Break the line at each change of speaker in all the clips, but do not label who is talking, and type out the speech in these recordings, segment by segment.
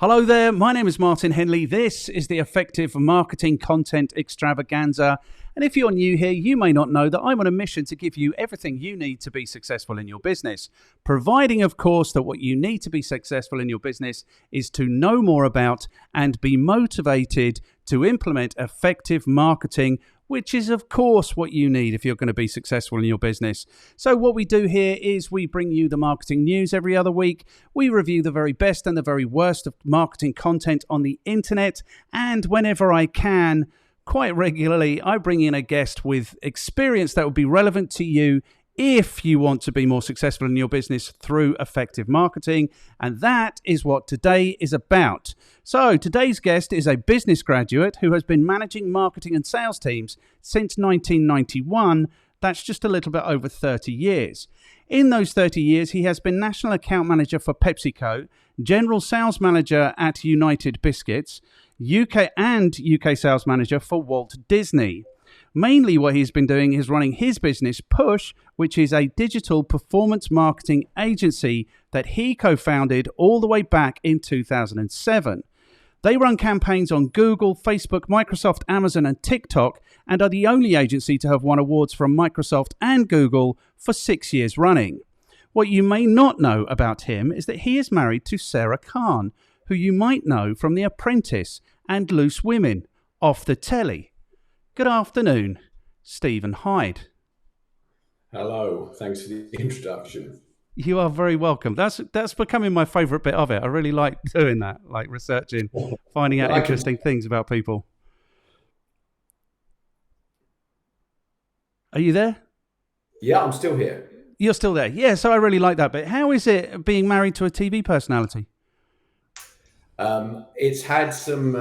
Hello there, my name is Martin Henley. This is the Effective Marketing Content Extravaganza. And if you're new here, you may not know that I'm on a mission to give you everything you need to be successful in your business. Providing, of course, that what you need to be successful in your business is to know more about and be motivated to implement effective marketing, which is, of course, what you need if you're going to be successful in your business. So what we do here is we bring you the marketing news every other week. We review the very best and the very worst of marketing content on the internet. And whenever I can, quite regularly, I bring in a guest with experience that will be relevant to you if you want to be more successful in your business through effective marketing. And that is what today is about. So today's guest is a business graduate who has been managing marketing and sales teams since 1991. That's just a little bit over 30 years. In those 30 years, he has been national account manager for PepsiCo, general sales manager at United Biscuits, UK sales manager for Walt Disney. Mainly what he's been doing is running his business, Push, which is a digital performance marketing agency that he co-founded all the way back in 2007. They run campaigns on Google, Facebook, Microsoft, Amazon, and TikTok, and are the only agency to have won awards from Microsoft and Google for 6 years running. What you may not know about him is that he is married to Sarah Khan, who you might know from The Apprentice and Loose Women off the telly. Good afternoon, Steven Hyde.
Hello, thanks for the introduction.
You are very welcome. That's becoming my favourite bit of it. I really like doing that, like researching, finding out interesting things about people. Are you there?
Yeah, I'm still here.
You're still there. Yeah, so I really like that bit. How is it being married to a TV personality?
It's had some.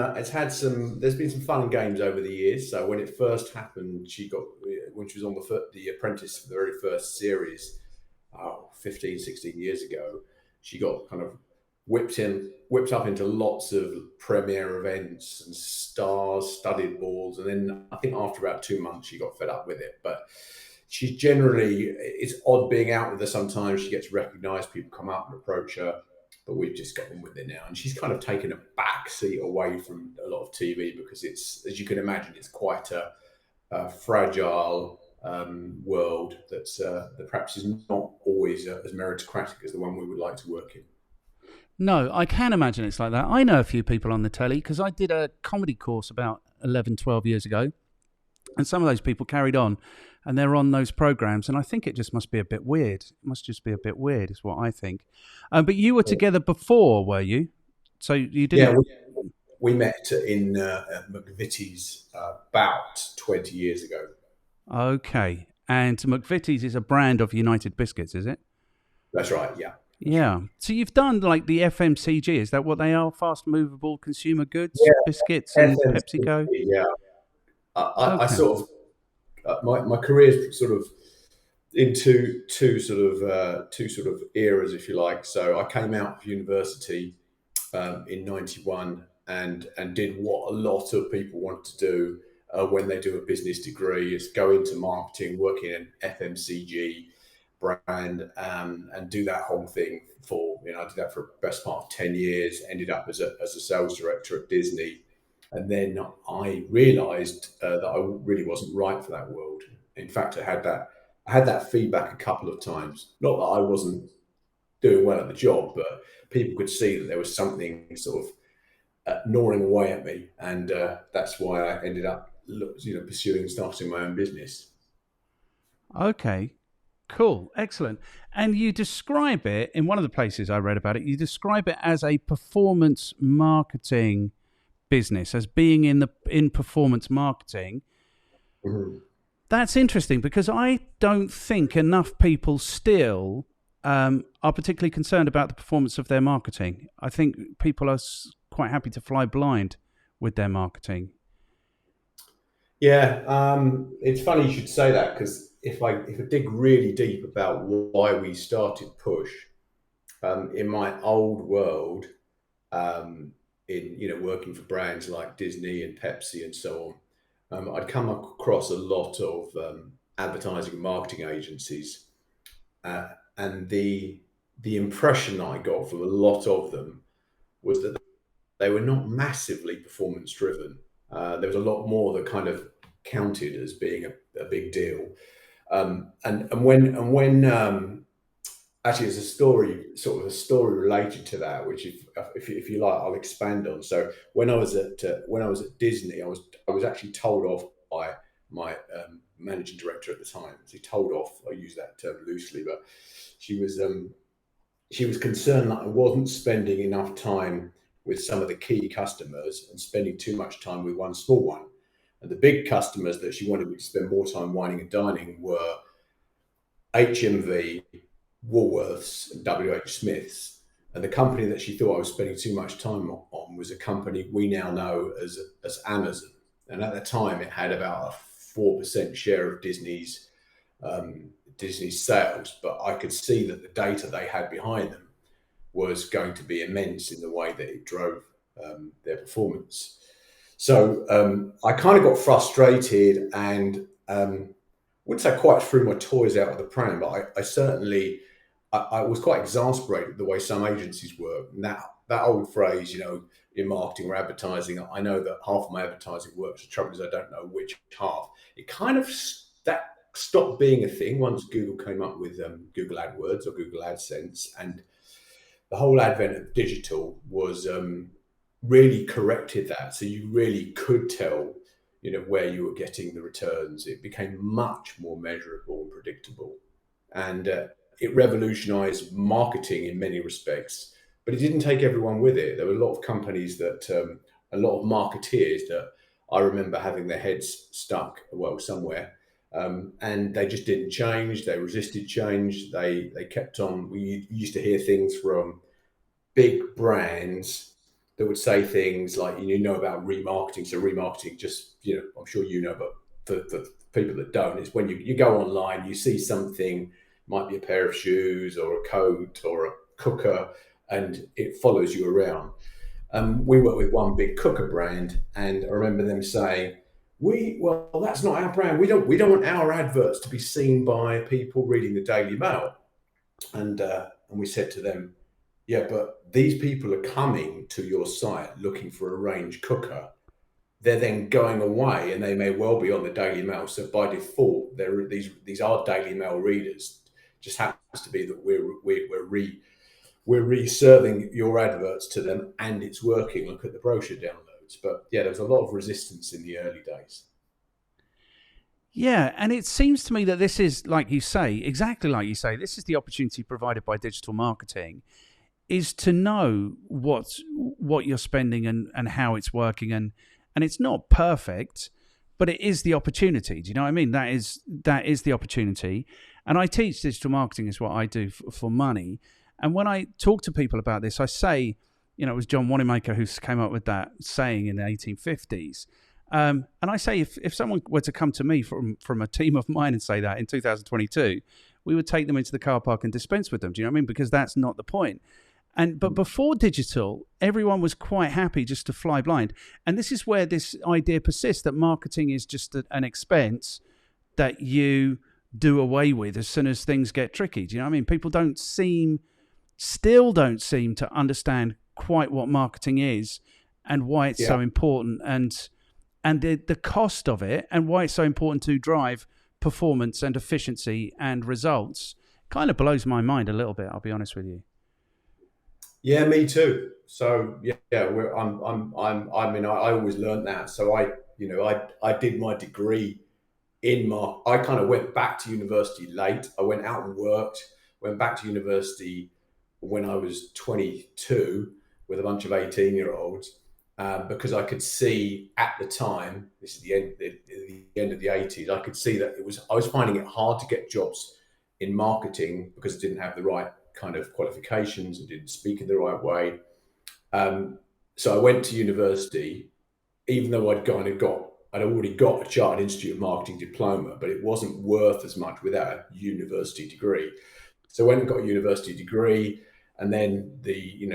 There's been some fun and games over the years. So when it first happened, when she was on the Apprentice for the very first series, 15, 16 years ago, she got kind of whipped up into lots of premiere events and star-studded balls. And then I think after about 2 months, she got fed up with it. But she's generally, it's odd being out with her sometimes. She gets recognised, people come up and approach her. But we've just got on with it now. And she's kind of taken a back seat away from a lot of TV because it's, as you can imagine, it's quite a fragile world that perhaps is not always as meritocratic as the one we would like to work in.
No, I can imagine it's like that. I know a few people on the telly because I did a comedy course about 11, 12 years ago. And some of those people carried on and they're on those programs. And I think it just must be a bit weird. It must just be a bit weird is what I think. But you were together before, were you? So you didn't...
Yeah, we met in McVitie's about 20 years ago.
Okay. And McVitie's is a brand of United Biscuits, is it?
That's right, yeah.
Yeah. So you've done like the FMCG. Is that what they are? Fast movable consumer goods, biscuits and
FMCG,
PepsiCo?
Yeah. I sort of my career is sort of into two sort of eras, if you like. So I came out of university in '91 and did what a lot of people want to do when they do a business degree, is go into marketing, work in an FMCG brand, and do that whole thing for, I did that for the best part of 10 years. Ended up as a sales director at Disney. And then I realised that I really wasn't right for that world. In fact, I had that feedback a couple of times. Not that I wasn't doing well at the job, but people could see that there was something sort of gnawing away at me, and that's why I ended up, pursuing starting my own business.
Okay, cool, excellent. And you describe it in one of the places I read about it. You describe it as a performance marketing business, as being in performance marketing.
Mm-hmm.
That's interesting because I don't think enough people still are particularly concerned about the performance of their marketing. I think people are quite happy to fly blind with their marketing.
Yeah, it's funny you should say that, because if I dig really deep about why we started Push, in my old world, in working for brands like Disney and Pepsi and so on, I'd come across a lot of advertising and marketing agencies, and the impression I got from a lot of them was that they were not massively performance driven. There was a lot more that kind of counted as being a big deal. And when actually, there's a story, sort of a story related to that, which if you like, I'll expand on. So when I was at Disney, I was actually told off by my managing director at the time. So he told off. I use that term loosely, but she was she was concerned that I wasn't spending enough time with some of the key customers and spending too much time with one small one. And the big customers that she wanted me to spend more time wining and dining were HMV, Woolworths, and WH Smiths. And the company that she thought I was spending too much time on was a company we now know as Amazon. And at the time, it had about a 4% share of Disney's sales, but I could see that the data they had behind them was going to be immense in the way that it drove their performance. So I kind of got frustrated and wouldn't say quite threw my toys out of the pram, but I certainly I was quite exasperated the way some agencies work. And that old phrase, in marketing or advertising, I know that half of my advertising works. The trouble is I don't know which half. It kind of that stopped being a thing once Google came up with Google AdWords or Google AdSense, and the whole advent of digital was really corrected that. So you really could tell, where you were getting the returns. It became much more measurable and predictable, and it revolutionized marketing in many respects. But it didn't take everyone with it. There were a lot of companies that, a lot of marketeers that I remember having their heads stuck, somewhere. And they just didn't change. They resisted change. They kept on. We used to hear things from big brands that would say things like, about remarketing. So remarketing, just, I'm sure but for people that don't, it's when you go online, you see something, might be a pair of shoes or a coat or a cooker, and it follows you around. We work with one big cooker brand, and I remember them saying, that's not our brand. We don't want our adverts to be seen by people reading the Daily Mail. And we said to them, yeah, but these people are coming to your site looking for a range cooker. They're then going away, and they may well be on the Daily Mail. So by default, these are Daily Mail readers. Just happens to be that we're reserving your adverts to them, and it's working. Look at the brochure downloads. But yeah, there was a lot of resistance in the early days.
Yeah, and it seems to me that this is, like you say, exactly like you say, this is the opportunity provided by digital marketing, is to know what you're spending and how it's working, and it's not perfect, but it is the opportunity. Do you know what I mean? That is the opportunity. And I teach digital marketing is what I do for money. And when I talk to people about this, I say, it was John Wanamaker who came up with that saying in the 1850s. And I say, if someone were to come to me from a team of mine and say that in 2022, we would take them into the car park and dispense with them. Do you know what I mean? Because that's not the point. But before digital, everyone was quite happy just to fly blind. And this is where this idea persists, that marketing is just an expense that you do away with as soon as things get tricky. Do you know what I mean? People still don't seem to understand quite what marketing is and why it's so important, and the cost of it, and why it's so important to drive performance and efficiency and results. Kind of blows my mind a little bit, I'll be honest with you.
Yeah, me too. So I always learned that. So I did my degree I kind of went back to university late. I went out and worked, went back to university when I was 22 with a bunch of 18-year-olds, because I could see at the time, this is the end of the 80s, I could see that I was finding it hard to get jobs in marketing because I didn't have the right kind of qualifications and didn't speak in the right way. So I went to university, even though I'd already got a Chartered Institute of Marketing diploma, but it wasn't worth as much without a university degree. So I went and got a university degree, and then the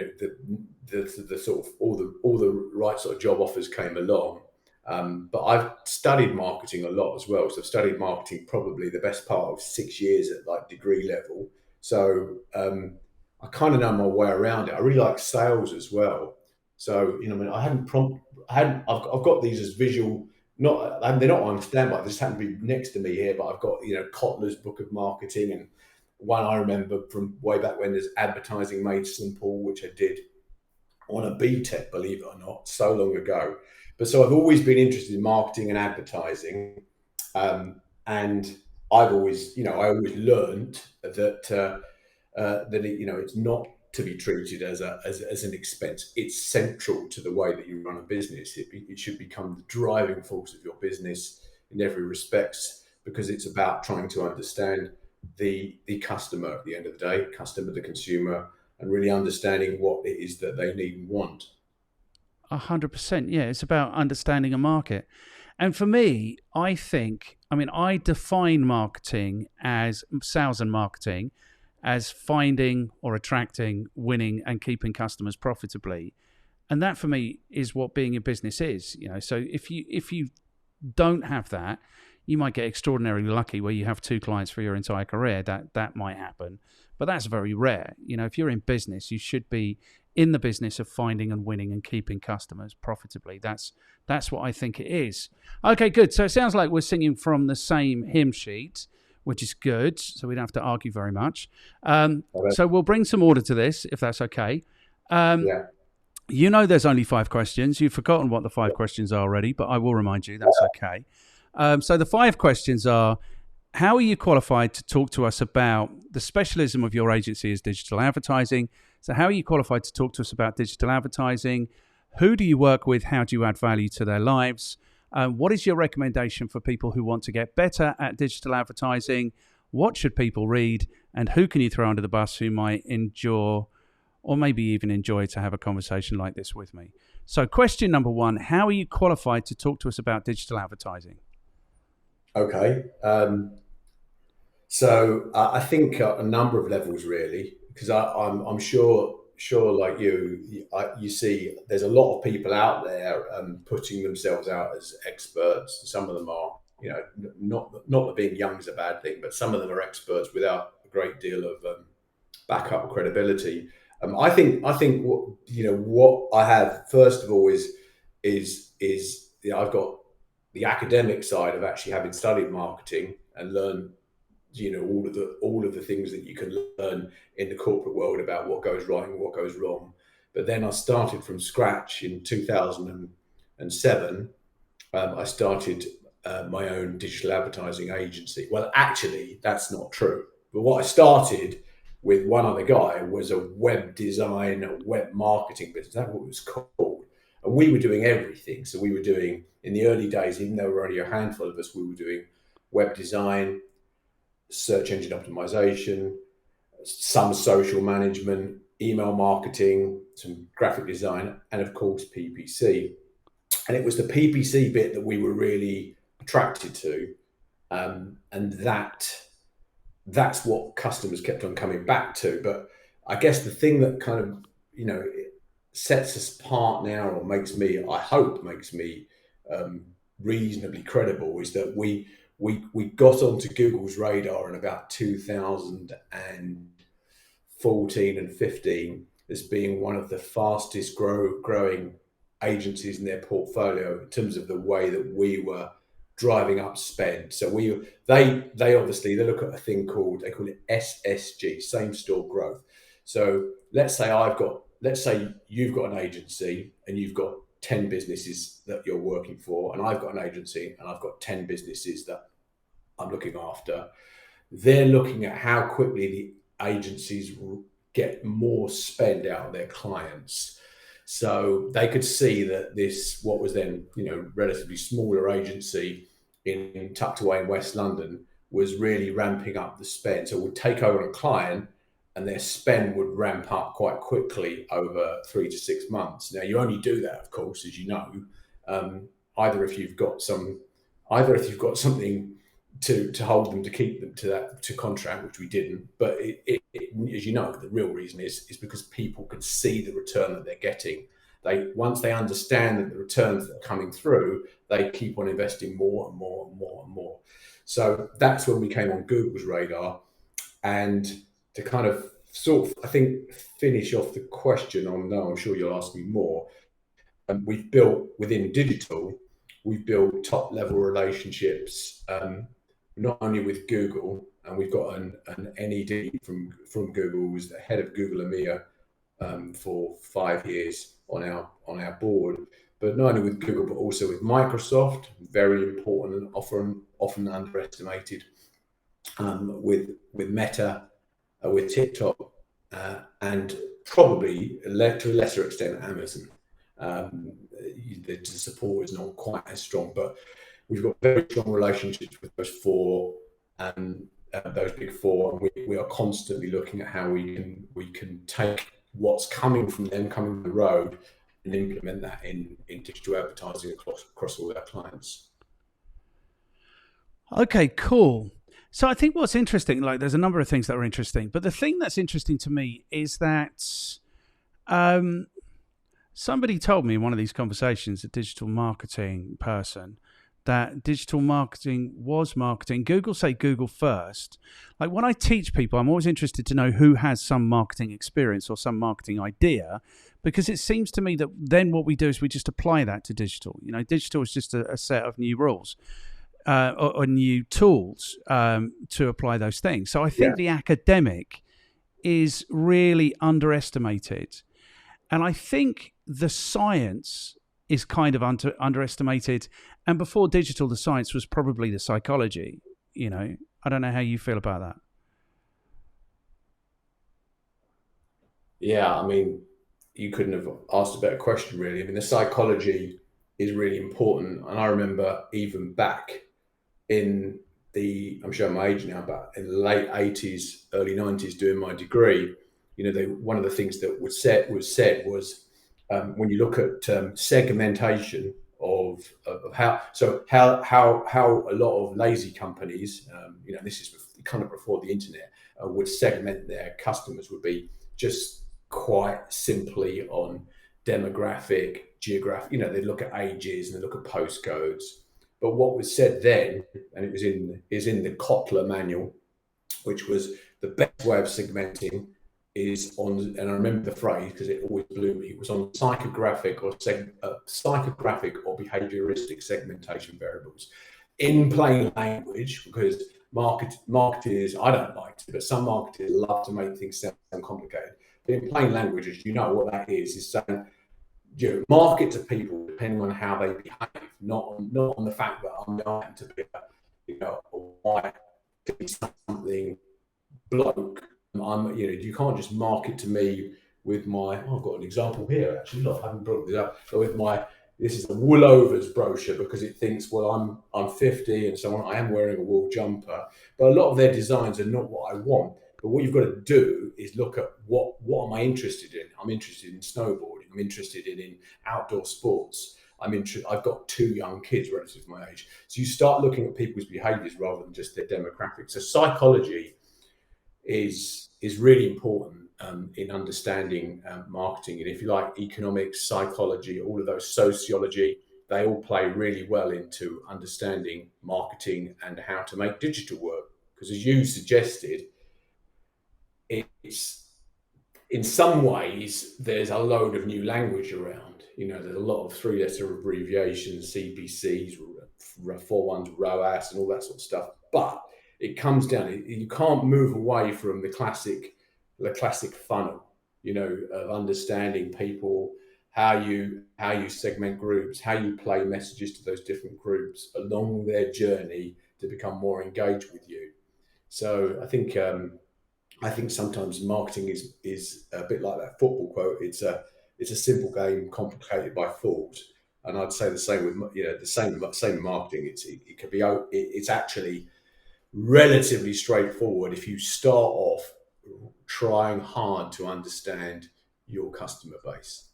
sort of all the right sort of job offers came along. But I've studied marketing a lot as well. So I've studied marketing probably the best part of 6 years at like degree level. So I kind of know my way around it. I really like sales as well. So, I've got these as visual, they're not on standby. They just happen to be next to me here. But I've got, Kotler's Book of Marketing, and one I remember from way back when is Advertising Made Simple, which I did on a BTEC, believe it or not, so long ago. But so I've always been interested in marketing and advertising, and I've always, I always learned that it's not to be treated as an expense. It's central to the way that you run a business. It should become the driving force of your business in every respects, because it's about trying to understand the customer at the end of the day, the consumer, and really understanding what it is that they need and want.
100%. Yeah, it's about understanding a market. And for me, I define marketing as sales and marketing as finding or attracting, winning, and keeping customers profitably. And that for me is what being in business is. So if you don't have that, you might get extraordinarily lucky where you have 2 clients for your entire career. That might happen, but that's very rare. If you're in business, you should be in the business of finding and winning and keeping customers profitably. That's what I think it is. Okay, good. So it sounds like we're singing from the same hymn sheet, which is good. So we don't have to argue very much. So we'll bring some order to this, if that's okay.
Yeah.
There's only 5 questions. You've forgotten what the 5 questions are already, but I will remind you. That's okay. So the 5 questions are: how are you qualified to talk to us about the specialism of your agency is digital advertising? So how are you qualified to talk to us about digital advertising? Who do you work with? How do you add value to their lives? What is your recommendation for people who want to get better at digital advertising? What should people read? And who can you throw under the bus who might endure or maybe even enjoy to have a conversation like this with me? So question number 1, how are you qualified to talk to us about digital advertising?
Okay. So I think a number of levels really, because I'm sure like you see there's a lot of people out there putting themselves out as experts. Some of them are, not that being young is a bad thing, but some of them are experts without a great deal of backup credibility. I think what I have first of all is I've got the academic side of actually having studied marketing and learned all of the things that you can learn in the corporate world about what goes right and what goes wrong. But then I started from scratch in 2007. I started my own digital advertising agency. Well, actually, that's not true. But what I started with one other guy was a web design, a web marketing business. That's what it was called. And we were doing everything. So we were doing, in the early days, even though there were only a handful of us, we were doing web design, search engine optimization, some social management, email marketing, some graphic design, and of course PPC. And it was the PPC bit that we were really attracted to, and that's what customers kept on coming back to. But I guess the thing that kind of sets us apart now, or I hope makes me reasonably credible, is that we got onto Google's radar in about 2014 and 15 as being one of the fastest growing agencies in their portfolio in terms of the way that we were driving up spend. So they obviously look at a thing they call it SSG, same store growth. So let's say you've got an agency and you've got 10 businesses that you're working for, and I've got an agency and I've got 10 businesses that I'm looking after. They're looking at how quickly the agencies get more spend out of their clients. So they could see that this, what was then, relatively smaller agency tucked away in West London, was really ramping up the spend. So we'd take over a client and their spend would ramp up quite quickly over 3 to 6 months. Now, you only do that, of course, as you know, either if you've got something to hold them, to keep them to contract, which we didn't. But as you know, the real reason is because people can see the return that they're getting. Once they understand that the returns that are coming through, they keep on investing more and more and more and more. So that's when we came on Google's radar. And to kind of I think, finish off the question I'm sure you'll ask me more. we've built within digital, we've built top level relationships, not only with Google, and we've got an NED from Google, who was the head of Google EMEA for 5 years on our board, but not only with Google, but also with Microsoft, very important and often underestimated, with Meta, with TikTok, and probably to a lesser extent Amazon. The support is not quite as strong, but we've got very strong relationships with those big four, and we are constantly looking at how we can take what's coming from them, coming from the road, and implement that in digital advertising across all our clients.
Okay, cool. So I think what's interesting, like there's a number of things that are interesting, but the thing that's interesting to me is that somebody told me in one of these conversations, a digital marketing person, that digital marketing was marketing. Google say Google first. Like when I teach people, I'm always interested to know who has some marketing experience or some marketing idea, because it seems to me that then what we do is we just apply that to digital. You know, digital is just a set of new rules. Or new tools to apply those things. So I think the academic is really underestimated. And I think the science is kind of underestimated. And before digital, the science was probably the psychology. You know, I don't know how you feel about that.
Yeah, I mean, you couldn't have asked a better question, really. I mean, the psychology is really important. And I remember even back in I'm showing my age now, but in the late 80s, early 90s, doing my degree, you know, one of the things that was said was when you look at segmentation of how a lot of lazy companies, you know, this is kind of before the internet, would segment their customers would be just quite simply on demographic, geographic. You know, they look at ages and they look at postcodes. But what was said then, and it was in the Kotler manual, which was the best way of segmenting is on, and I remember the phrase because it always blew me, it was on psychographic or behavioristic segmentation variables. In plain language, because marketers, I don't like to, but some marketers love to make things sound complicated. But in plain language, as you know, what that is saying, you know, market to people depending on how they behave, not on the fact that I'm going to be a white, to be something bloke. You know, you can't just market to me with my. I've got an example here actually. Look, I haven't brought this up. But with this is a Woolovers brochure because it thinks, well, I'm 50 and so on. I am wearing a wool jumper, but a lot of their designs are not what I want. But what you've got to do is look at what am I interested in? I'm interested in snowboarding. I'm interested in outdoor sports. I've got 2 young kids relative to my age. So you start looking at people's behaviours rather than just their demographics. So psychology is really important in understanding marketing. And if you like economics, psychology, all of those, sociology, they all play really well into understanding marketing and how to make digital work. Because as you suggested, it's in some ways there's a load of new language around. You know, there's a lot of 3-letter abbreviations, CPCs, 4-1s, ROAS, and all that sort of stuff. But it comes down. You can't move away from the classic funnel. You know, of understanding people, how you segment groups, how you play messages to those different groups along their journey to become more engaged with you. So I think sometimes marketing is a bit like that football quote. It's a simple game complicated by fools, and I'd say the same with the same marketing. It's actually relatively straightforward if you start off trying hard to understand your customer base.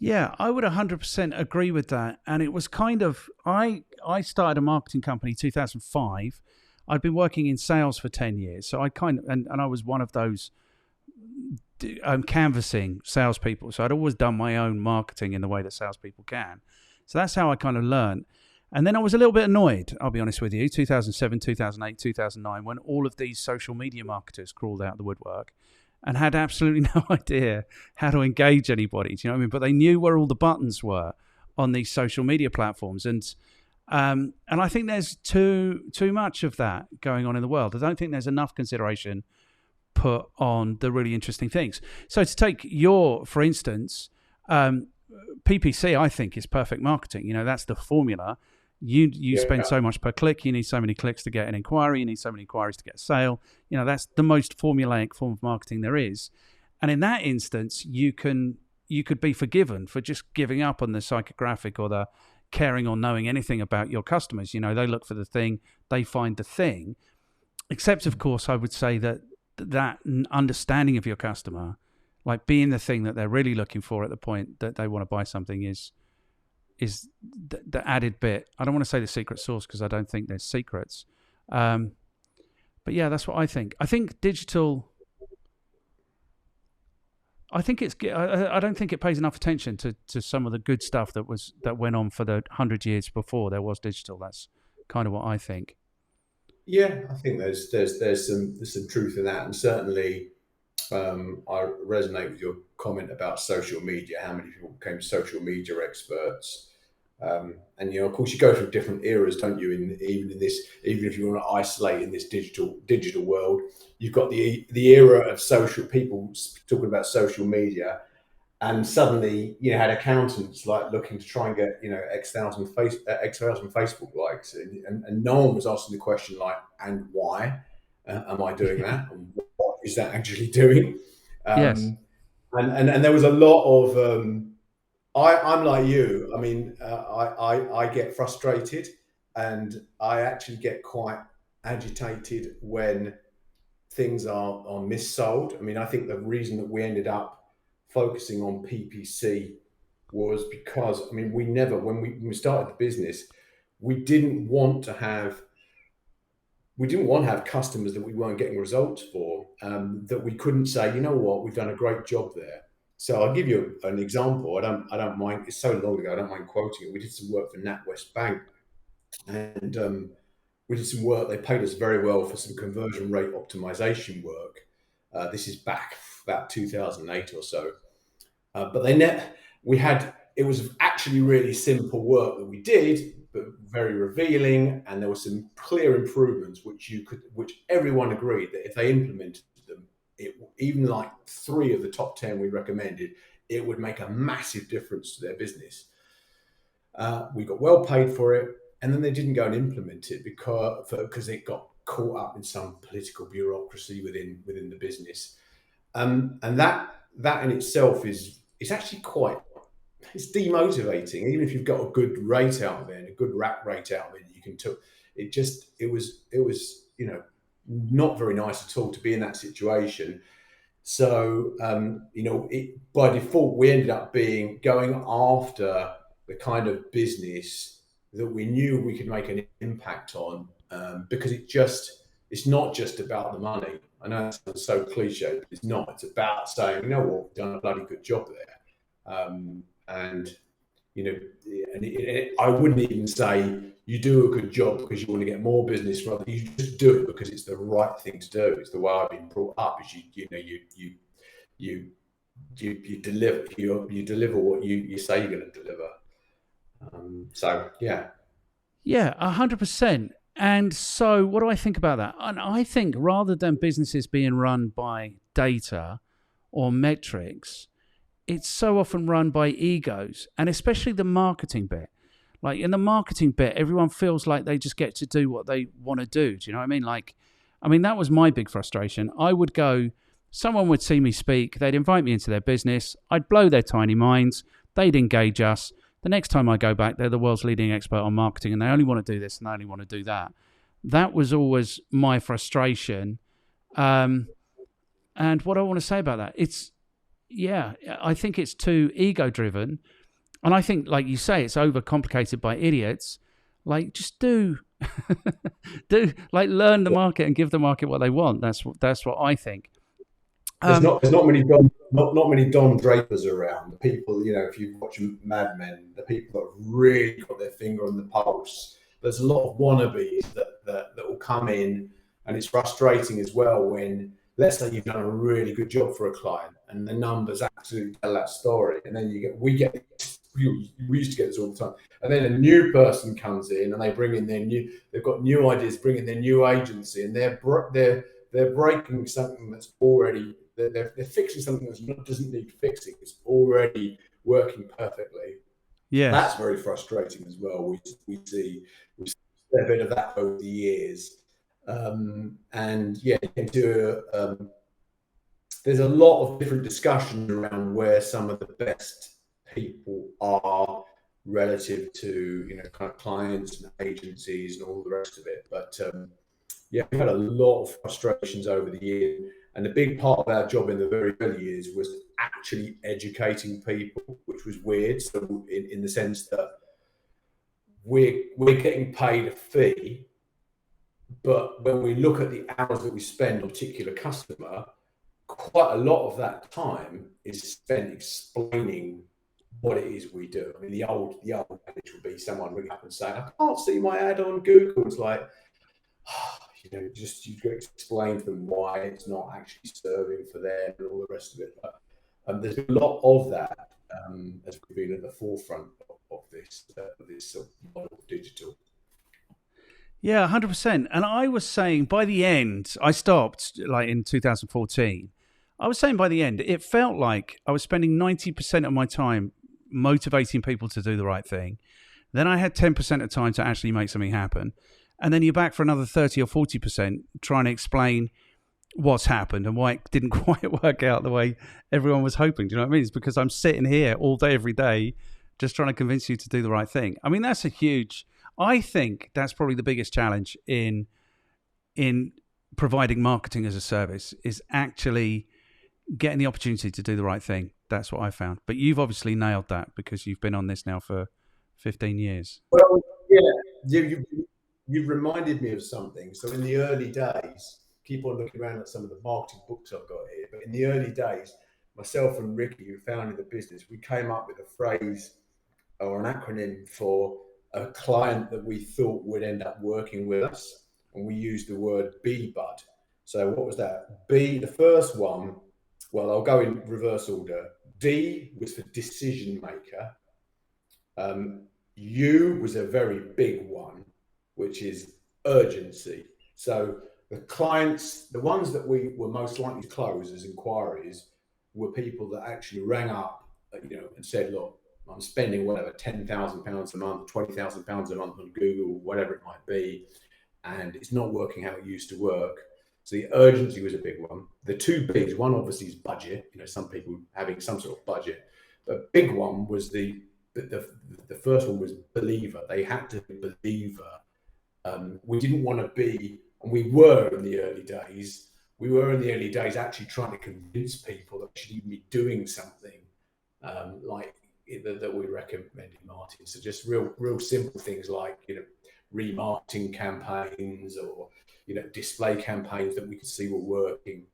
Yeah, I would 100% agree with that. And it was kind of, I started a marketing company in 2005. I'd been working in sales for 10 years. So I and I was one of those canvassing salespeople. So I'd always done my own marketing in the way that salespeople can. So that's how I kind of learned. And then I was a little bit annoyed, I'll be honest with you, 2007, 2008, 2009, when all of these social media marketers crawled out of the woodwork. and had absolutely no idea how to engage anybody. Do you know what I mean? But they knew where all the buttons were on these social media platforms, and I think there's too much of that going on in the world. I don't think there's enough consideration put on the really interesting things. So to take for instance, PPC, I think, is perfect marketing. You know, that's the formula. You spend so much per click. You need so many clicks to get an inquiry. You need so many inquiries to get a sale. You know, that's the most formulaic form of marketing there is. And in that instance, you could be forgiven for just giving up on the psychographic or the caring or knowing anything about your customers. You know, they look for the thing, they find the thing. Except, of course, I would say that understanding of your customer, like being the thing that they're really looking for at the point that they want to buy something, is the added bit. I don't want to say the secret sauce because I don't think there's secrets. But yeah, that's what I think. I think digital. I don't think it pays enough attention to some of the good stuff that went on for the 100 years before there was digital. That's kind of what I think.
Yeah, I think there's some truth in that, and certainly I resonate with your comment about social media. How many people became social media experts? And of course, you go through different eras, don't you? Even if you want to isolate in this digital world, you've got the era of social people talking about social media, and suddenly had accountants like looking to try and get X thousand Facebook likes, and no one was asking the question like, and why am I doing that, and what is that actually doing?
Yes.
And there was a lot of I'm like you. I mean, I get frustrated, and I actually get quite agitated when things are missold. I mean, I think the reason that we ended up focusing on PPC was because, I mean, when we started the business, we didn't want to have customers that we weren't getting results for, that we couldn't say, you know what, we've done a great job there. So I'll give you an example. I don't mind. It's so long ago, I don't mind quoting it. We did some work for NatWest Bank, and we did some work. They paid us very well for some conversion rate optimization work. This is back about 2008 or so. But it was actually really simple work that we did, but very revealing, and there were some clear improvements which everyone agreed that if they implemented them, even like 3 of the top 10 we recommended, it would make a massive difference to their business. We got well paid for it, and then they didn't go and implement it because it got caught up in some political bureaucracy within the business, and that in itself is actually it's demotivating. Even if you've got a good rate out there and a good rack rate out there, it was not very nice at all to be in that situation. So by default we ended up going after the kind of business that we knew we could make an impact on, because it's not just about the money. I know that sounds so cliche, but it's not. It's about saying, you know what, we've done a bloody good job there. I wouldn't even say you do a good job because you want to get more business. Rather, you just do it because it's the right thing to do. It's the way I've been brought up. Is you deliver what you say you're going to deliver. So yeah.
Yeah, 100%. And so what do I think about that? And I think rather than businesses being run by data or metrics, it's so often run by egos, and especially the marketing bit. Like in the marketing bit, everyone feels like they just get to do what they want to do. Do you know what I mean? That was my big frustration. I would go, someone would see me speak, they'd invite me into their business, I'd blow their tiny minds, they'd engage us. The next time I go back, they're the world's leading expert on marketing, and they only want to do this and they only want to do that. That was always my frustration. And what I want to say about that, I think it's too ego-driven. And I think, like you say, it's overcomplicated by idiots. Like, just learn the market and give the market what they want. That's what I think.
There's not many Don Drapers around. The people, if you watch Mad Men, the people that have really got their finger on the pulse. There's a lot of wannabes that will come in, and it's frustrating as well when let's say you've done a really good job for a client and the numbers absolutely tell that story. And then we used to get this all the time. And then a new person comes in and they bring in they've got new ideas, bring in their new agency, and they're breaking something that's already, they're fixing something that doesn't need fixing. It's already working perfectly.
Yes.
That's very frustrating as well. We see a bit of that over the years. And yeah, there's a lot of different discussion around where some of the best people are relative to, kind of clients and agencies and all the rest of it. But yeah, we've had a lot of frustrations over the years. And a big part of our job in the very early years was actually educating people, which was weird. So in the sense that we're getting paid a fee, but when we look at the hours that we spend on a particular customer, quite a lot of that time is spent explaining what it is we do. I mean, the old adage would be someone ringing up and saying, "I can't see my ad on Google." It's like, you've got to explain to them why it's not actually serving for them and all the rest of it. But there's a lot of that as we've been at the forefront of this sort of model of digital.
Yeah, 100%. And I was saying by the end, I stopped like in 2014. I was saying by the end, it felt like I was spending 90% of my time motivating people to do the right thing. Then I had 10% of time to actually make something happen. And then you're back for another 30 or 40% trying to explain what's happened and why it didn't quite work out the way everyone was hoping. Do you know what I mean? It's because I'm sitting here all day, every day, just trying to convince you to do the right thing. I mean, I think that's probably the biggest challenge in providing marketing as a service, is actually getting the opportunity to do the right thing. That's what I found. But you've obviously nailed that because you've been on this now for 15 years.
Well, yeah, you've reminded me of something. So in the early days, keep on looking around at some of the marketing books I've got here, but in the early days, myself and Ricky, who founded the business, we came up with a phrase or an acronym for a client that we thought would end up working with us, and we used the word B-Bud. So what was that? B, the first one, well, I'll go in reverse order. D was for decision maker. U was a very big one, which is urgency. So the clients, the ones that we were most likely to close as inquiries, were people that actually rang up, and said, "Look, I'm spending whatever, £10,000 a month, £20,000 a month on Google, whatever it might be, and it's not working how it used to work." So the urgency was a big one. The two bigs, one obviously is budget, some people having some sort of budget, but big one was the first one was believer. They had to be believer. We didn't want to be, and we were in the early days actually trying to convince people that we should even be doing something like that we recommended marketing. So just real simple things like remarketing campaigns or display campaigns that we could see were working.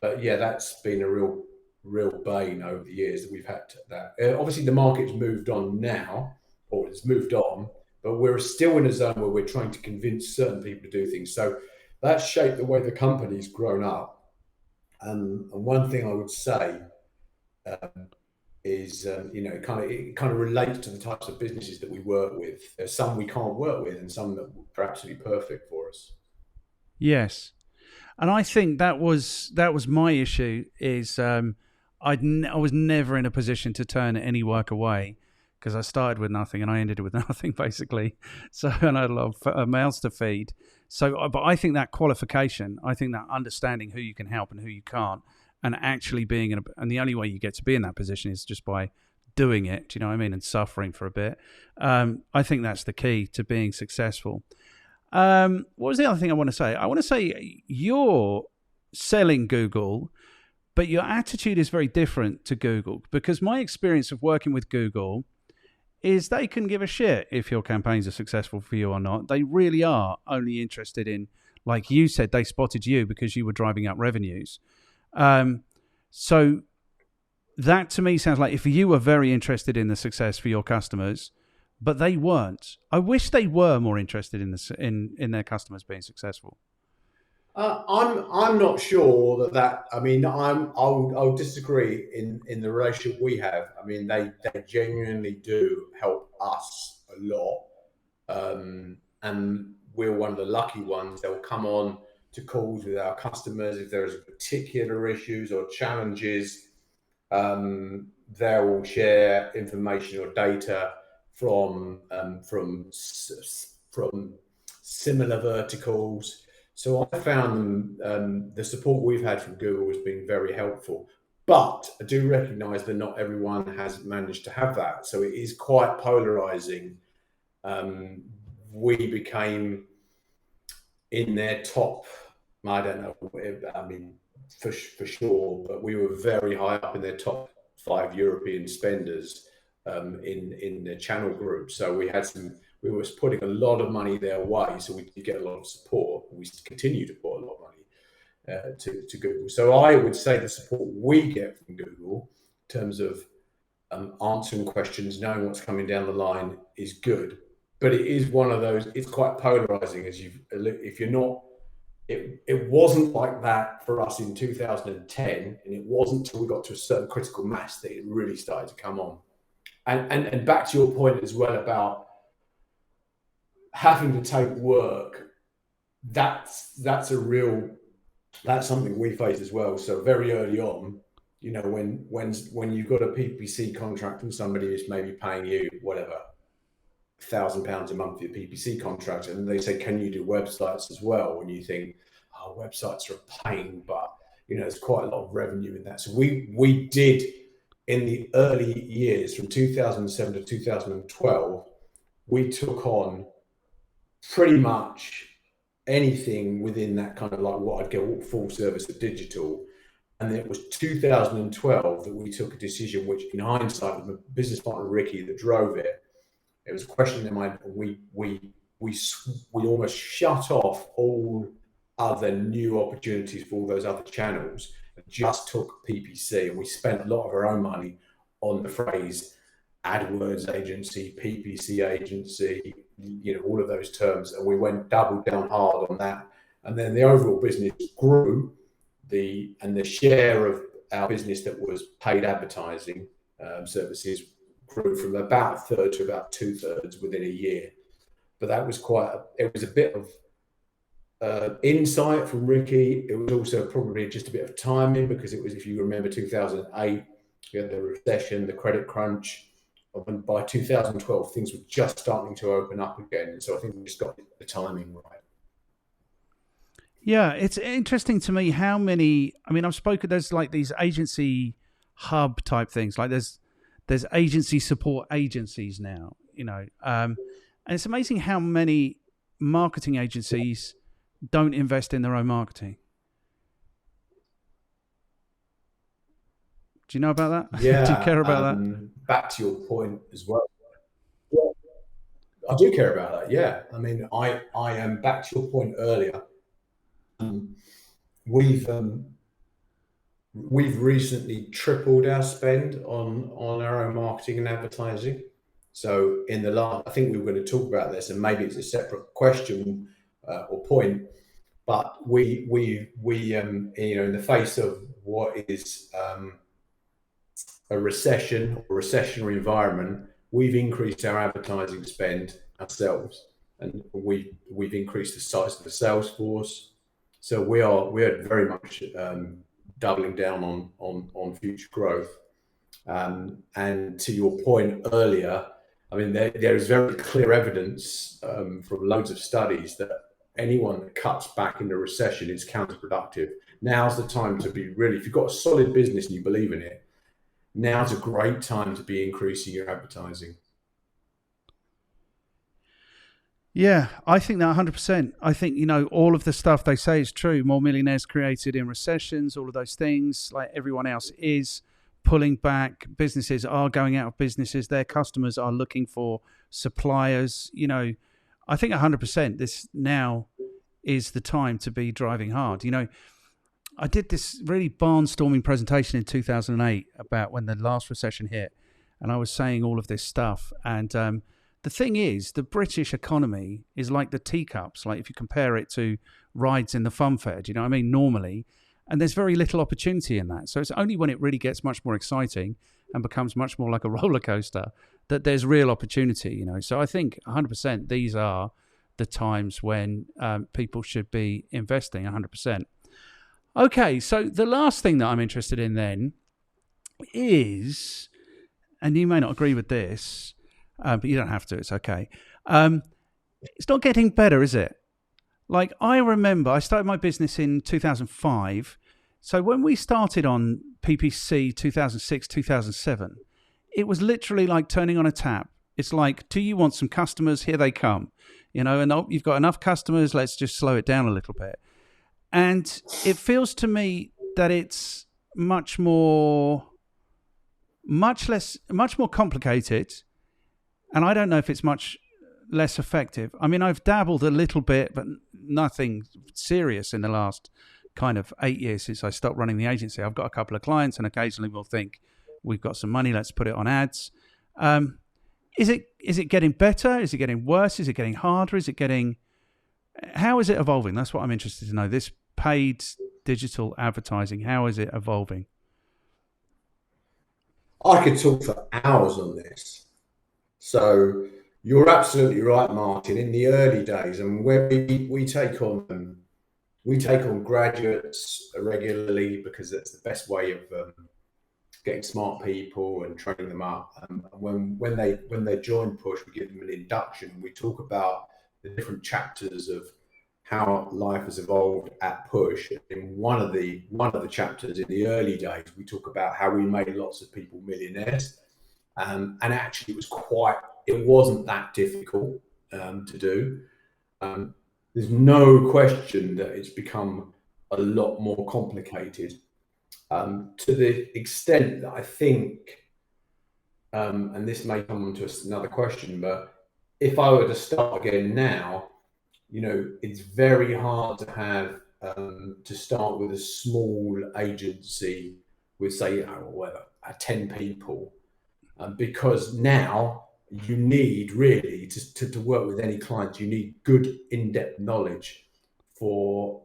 But yeah, that's been a real bane over the years that we've had that. Obviously, the market's moved on now, or it's moved on, but we're still in a zone where we're trying to convince certain people to do things. So that's shaped the way the company's grown up. And one thing I would say is, it kind of relates to the types of businesses that we work with. There's some we can't work with, and some that are absolutely perfect for us.
Yes, and I think that was my issue. Is I was never in a position to turn any work away because I started with nothing and I ended with nothing basically. So, and I had a lot of mouths to feed. So, but I think that qualification, I think that understanding who you can help and who you can't, and actually being and the only way you get to be in that position is just by doing it. Do you know what I mean? And suffering for a bit. I think that's the key to being successful. What was the other thing I want to say? I want to say you're selling Google, but your attitude is very different to Google, because my experience of working with Google is they can give a shit if your campaigns are successful for you or not. They really are only interested in, like you said, they spotted you because you were driving up revenues. So that to me sounds like if you were very interested in the success for your customers, but they weren't. I wish they were more interested in this in their customers being successful.
I'm not sure that I mean I'll disagree in the relationship we have. I mean they genuinely do help us a lot, and we're one of the lucky ones. They'll come on to calls with our customers if there's particular issues or challenges. They will share information or data from from similar verticals. So I found the support we've had from Google has been very helpful. But I do recognise that not everyone has managed to have that. So it is quite polarising. We became in their top, I don't know, I mean, for sure, but we were very high up in their top 5 European spenders in the channel group. So we were putting a lot of money their way, so we did get a lot of support. We continue to put a lot of money to Google. So I would say the support we get from Google in terms of answering questions, knowing what's coming down the line is good. But it is one of those, it's quite polarizing if you're not, it wasn't like that for us in 2010, and it wasn't until we got to a certain critical mass that it really started to come on. And back to your point as well about having to take work, that's something we face as well. So very early on, you know, when you've got a PPC contract and somebody is maybe paying you whatever £1,000 a month for your PPC contract, and they say, "Can you do websites as well?" And you think, "Oh, websites are a pain," but you know, there's quite a lot of revenue in that. So we did in the early years from 2007 to 2012, we took on pretty much anything within that kind of like what I'd go full service of digital. And it was 2012 that we took a decision, which in hindsight, was my business partner Ricky that drove it. It was a question in mind. We almost shut off all other new opportunities for all those other channels and just took PPC. And we spent a lot of our own money on the phrase AdWords agency, PPC agency, you know, all of those terms. And we went double down hard on that. And then the overall business grew. The share of our business that was paid advertising services grew from about a third to about 2/3 within a year. But that was it was a bit of insight from Ricky. It was also probably just a bit of timing, because it was, if you remember 2008, we had the recession, the credit crunch. And by 2012, things were just starting to open up again. And so I think we just got the timing right.
Yeah, it's interesting to me how many, I mean, I've spoken, there's like these agency hub type things, like there's agency support agencies now, you know, and it's amazing how many marketing agencies don't invest in their own marketing. Do you know about that?
Yeah.
Do you care about that?
Back to your point as well. Yeah, I do care about that. Yeah. I mean, I am back to your point earlier. We've recently tripled our spend on our own marketing and advertising. So in the last, I think we were going to talk about this, and maybe it's a separate question or point, but we you know, in the face of what is a recession or recessionary environment, we've increased our advertising spend ourselves, and we've increased the size of the sales force. So we're very much doubling down on future growth. And to your point earlier, I mean, there is very clear evidence from loads of studies that anyone that cuts back in a recession is counterproductive. Now's the time to be really, if you've got a solid business and you believe in it, now's a great time to be increasing your advertising.
Yeah, I think that 100%. I think, you know, all of the stuff they say is true. More millionaires created in recessions, all of those things, like everyone else is pulling back. Businesses are going out of businesses. Their customers are looking for suppliers. You know, I think 100% this now is the time to be driving hard. You know, I did this really barnstorming presentation in 2008 about when the last recession hit, and I was saying all of this stuff. And the thing is, the British economy is like the teacups. Like if you compare it to rides in the fun fair, do you know what I mean? Normally, and there's very little opportunity in that. So it's only when it really gets much more exciting and becomes much more like a roller coaster that there's real opportunity. You know, so I think 100% these are the times when people should be investing 100%. Okay, so the last thing that I'm interested in then is, and you may not agree with this, but you don't have to, it's okay. It's not getting better, is it? Like, I remember I started my business in 2005. So when we started on PPC 2006, 2007, it was literally like turning on a tap. It's like, do you want some customers? Here they come. You know, and you've got enough customers, let's just slow it down a little bit. And it feels to me that it's much more complicated. And I don't know if it's much less effective. I mean, I've dabbled a little bit, but nothing serious in the last kind of 8 years since I stopped running the agency. I've got a couple of clients, and occasionally we'll think, we've got some money, let's put it on ads. Is it getting better? Is it getting worse? Is it getting harder? How is it evolving? That's what I'm interested to know. This paid digital advertising, how is it evolving?
I could talk for hours on this. So you're absolutely right, Martin. In the early days, and where we take on graduates regularly because it's the best way of getting smart people and training them up. When they join Push, we give them an induction. We talk about the different chapters of how life has evolved at Push. In one of the chapters in the early days, we talk about how we made lots of people millionaires, and actually it wasn't that difficult to do. There's no question that it's become a lot more complicated, to the extent that I think, and this may come to another question, but if I were to start again now, you know, it's very hard to have to start with a small agency with, say, 10 people, because now you need really to work with any clients, you need good in-depth knowledge for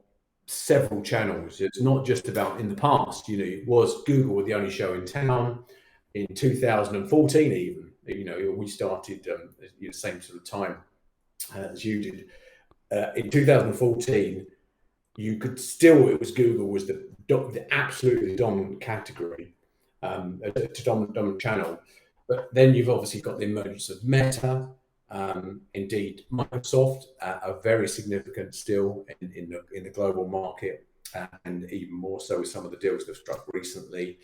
several channels. It's not just about, in the past, you know, it was Google were the only show in town. In 2014 even, you know, we started the same sort of time as you did. In 2014, it was Google was the absolutely dominant category, dominant channel. But then you've obviously got the emergence of Meta. Indeed, Microsoft are very significant still in the global market, and even more so with some of the deals they've struck recently.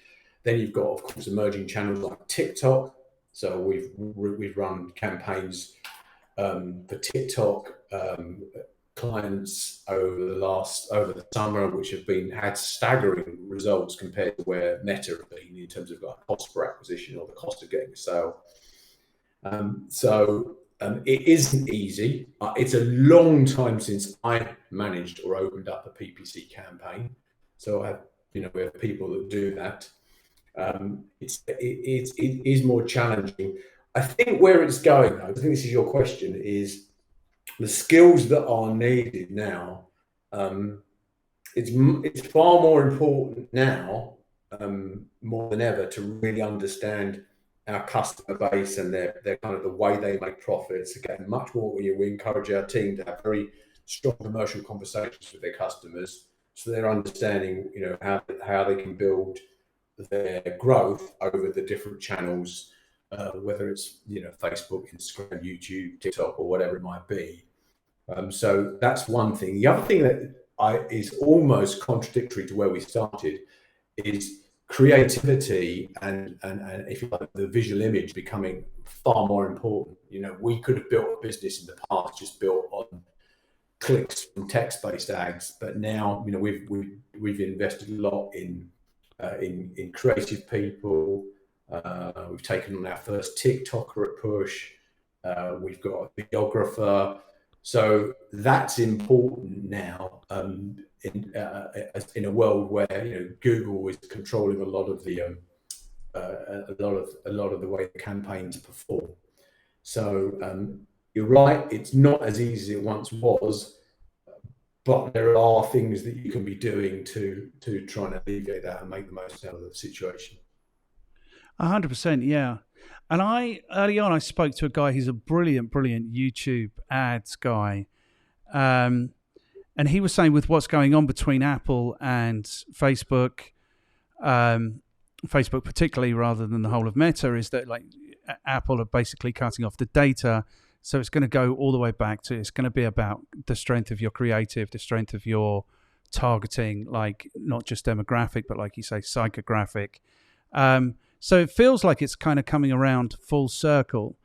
Then you've got, of course, emerging channels like TikTok. So we've run campaigns for TikTok clients over the summer, which have had staggering results compared to where Meta have been in terms of like cost per acquisition or the cost of getting a sale. It isn't easy. It's a long time since I managed or opened up a PPC campaign. So we have people that do that. It is more challenging. I think where it's going, though, I think this is your question, is the skills that are needed now. It's far more important now, more than ever, to really understand our customer base and their kind of the way they make profits. Again, much more we encourage our team to have very strong commercial conversations with their customers, so they're understanding, you know, how they can build their growth over the different channels, whether it's, you know, Facebook, Instagram, YouTube, TikTok, or whatever it might be. So that's one thing. The other thing that is almost contradictory to where we started is creativity and if you like, the visual image becoming far more important. You know, we could have built a business in the past just built on clicks from text-based ads, but now, you know, we've invested a lot in creative people. We've taken on our first TikToker at Push. We've got a videographer. So that's important now, in a world where, you know, Google is controlling a lot of the way the campaigns perform. So you're right, it's not as easy as it once was, but there are things that you can be doing to try and alleviate that and make the most out of the situation.
100%, yeah. And early on, I spoke to a guy who's a brilliant YouTube ads guy. And he was saying with what's going on between Apple and Facebook, Facebook particularly rather than the whole of Meta, is that like Apple are basically cutting off the data. So it's going to go all the way back to, it's going to be about the strength of your creative, the strength of your targeting, like not just demographic, but like you say, psychographic. So it feels like it's kind of coming around full circle.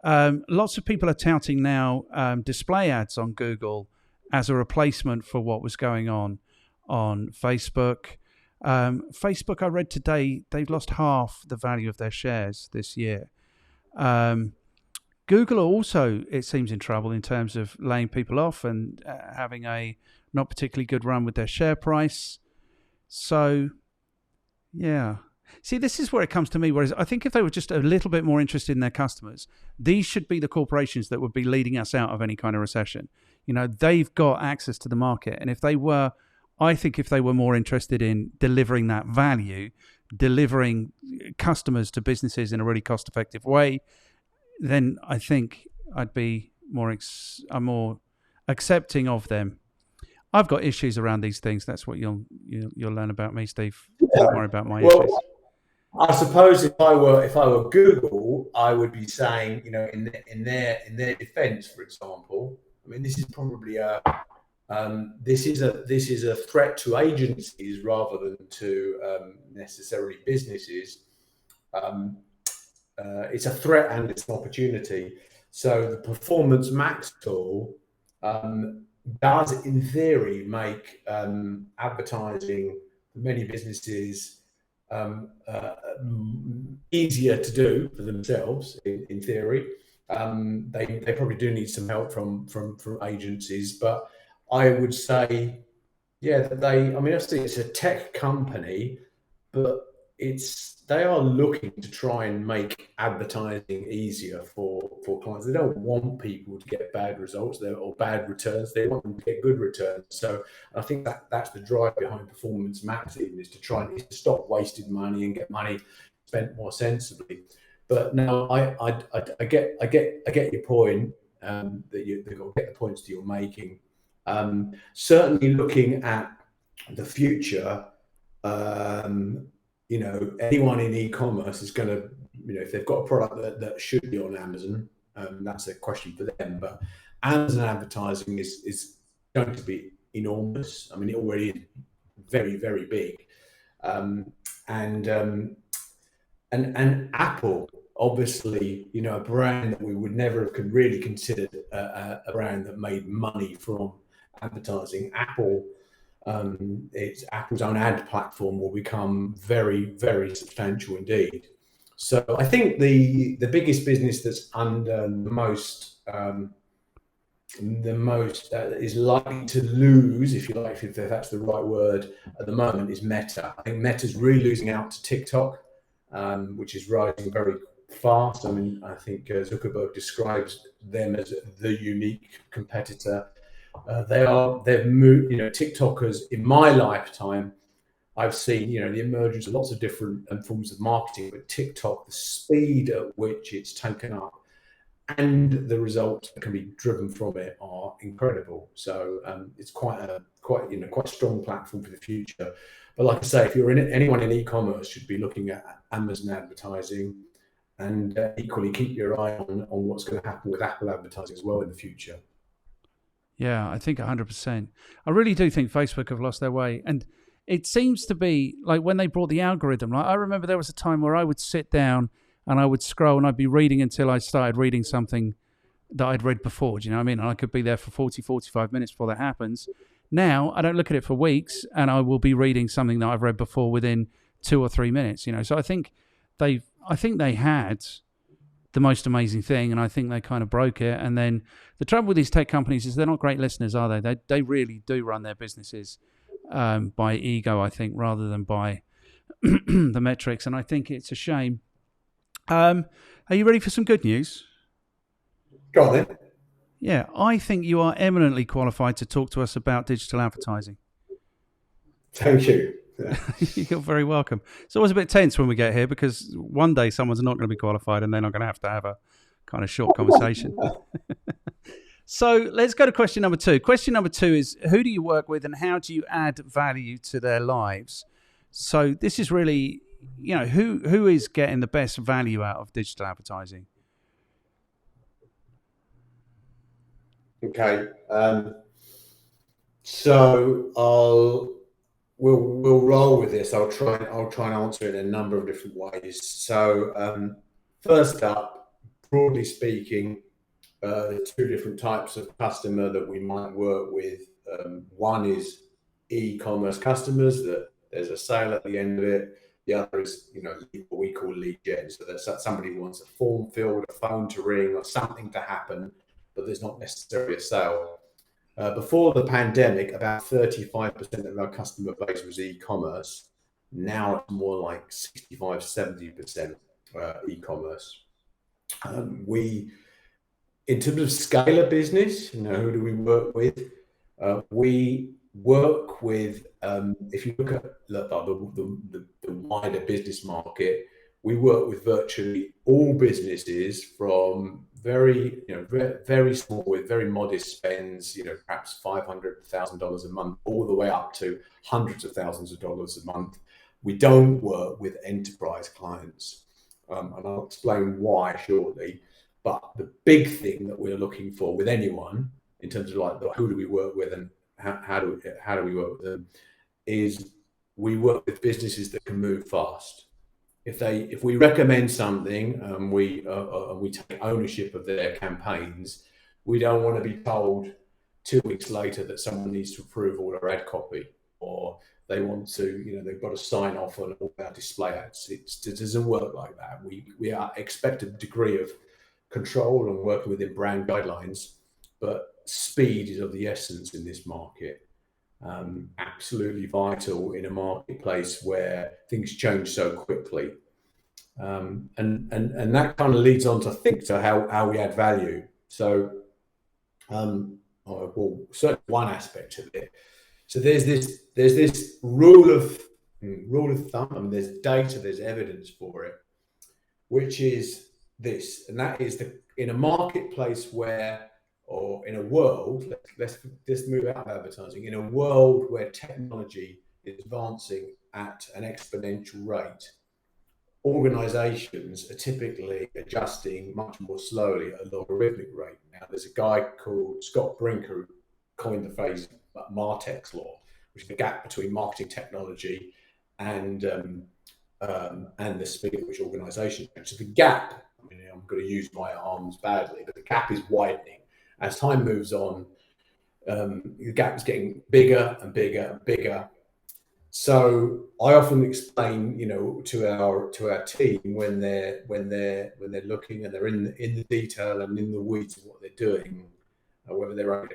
Lots of people are touting now display ads on Google as a replacement for what was going on Facebook. Facebook, I read today, they've lost half the value of their shares this year. Google are also, it seems, in trouble in terms of laying people off and having a not particularly good run with their share price. So, yeah. See, this is where it comes to me, whereas I think if they were just a little bit more interested in their customers, these should be the corporations that would be leading us out of any kind of recession. You know, they've got access to the market. And if they were, I think if they were more interested in delivering that value, delivering customers to businesses in a really cost-effective way, then I think I'd be more accepting of them. I've got issues around these things. That's what you'll learn about me, Steve. Don't worry about my issues.
I suppose if I were Google, I would be saying, you know, in their defence, for example, I mean, this is probably this is a threat to agencies rather than to necessarily businesses. It's a threat and it's an opportunity. So the Performance Max tool does, in theory, make advertising for many businesses easier to do for themselves. In theory, they probably do need some help from agencies, but I would say, yeah, that they. I mean, obviously, it's a tech company, but they are looking to try and make advertising easier for clients. They don't want people to get bad results or bad returns. They want them to get good returns. So I think that's the drive behind Performance Max, is to try and stop wasting money and get money spent more sensibly. But no, I get your point, that you've got to get the points that you're making. Certainly looking at the future, you know, anyone in e-commerce is going to, you know, if they've got a product that should be on Amazon, that's a question for them. But Amazon advertising is going to be enormous. I mean, it already is very, very big. And Apple, obviously, you know, a brand that we would never have really considered a brand that made money from advertising. It's Apple's own ad platform will become very, very substantial indeed. So I think the biggest business that's under the most is likely to lose, if you like, if that's the right word at the moment, is Meta. I think Meta's really losing out to TikTok, which is rising very fast. I mean, I think Zuckerberg describes them as the unique competitor. They've moved, you know, TikTokers in my lifetime, I've seen, you know, the emergence of lots of different forms of marketing, but TikTok, the speed at which it's taken up and the results that can be driven from it are incredible. So it's quite a strong platform for the future. But like I say, if anyone in e-commerce should be looking at Amazon advertising, and equally keep your eye on what's going to happen with Apple advertising as well in the future.
Yeah, I think 100%. I really do think Facebook have lost their way. And it seems to be like when they brought the algorithm, like I remember there was a time where I would sit down and I would scroll and I'd be reading until I started reading something that I'd read before. Do you know what I mean? And I could be there for 40, 45 minutes before that happens. Now, I don't look at it for weeks and I will be reading something that I've read before within 2 or 3 minutes, you know. So I think they had the most amazing thing, and I think they kind of broke it. And then the trouble with these tech companies is they're not great listeners, are they? They really do run their businesses by ego, I think, rather than by the metrics. And I think it's a shame. Are you ready for some good news?
Go on then.
Yeah, I think you are eminently qualified to talk to us about digital advertising.
Thank you. Yeah.
You're very welcome. It's always a bit tense when we get here because one day someone's not going to be qualified and then I'm going to have a kind of short conversation. So let's go to question number 2. Question number 2 is, who do you work with and how do you add value to their lives? So this is really, who is getting the best value out of digital advertising?
Okay. So we'll roll with this. I'll try and answer it in a number of different ways. So first up, broadly speaking, there's 2 different types of customer that we might work with. One is e-commerce customers that there's a sale at the end of it. The other is, what we call lead gen. So there's somebody who wants a form filled, a phone to ring, or something to happen, but there's not necessarily a sale. Before the pandemic, about 35% of our customer base was e-commerce. Now it's more like 65, 70% e-commerce. In terms of scale of business, who do we work with? We work with, if you look at the wider business market, we work with virtually all businesses from very small with very modest spends, perhaps $500,000 a month, all the way up to hundreds of thousands of dollars a month. We don't work with enterprise clients, and I'll explain why shortly. But the big thing that we're looking for with anyone, in terms of who do we work with and how do we work with them, is we work with businesses that can move fast. If we recommend something and we take ownership of their campaigns, we don't want to be told 2 weeks later that someone needs to approve all our ad copy, or they want to, they've got to sign off on all our display ads. It doesn't work like that. We are expect a degree of control and working within brand guidelines, but speed is of the essence in this market. Absolutely vital in a marketplace where things change so quickly, and that kind of leads on to how we add value. So, certainly one aspect of it. So there's this rule of thumb. I mean, there's data, there's evidence for it, which is this, and that is in a marketplace where, or in a world, let's move out of advertising, in a world where technology is advancing at an exponential rate, organizations are typically adjusting much more slowly at a logarithmic rate. Now, there's a guy called Scott Brinker who coined the phrase MarTech's law, which is the gap between marketing technology and the speed at which organizations change. So the gap, I'm going to use my arms badly, but the gap is widening. As time moves on, the gap is getting bigger and bigger and bigger. So I often explain, to our team when they're looking and they're in the detail and in the weeds of what they're doing, whether they're running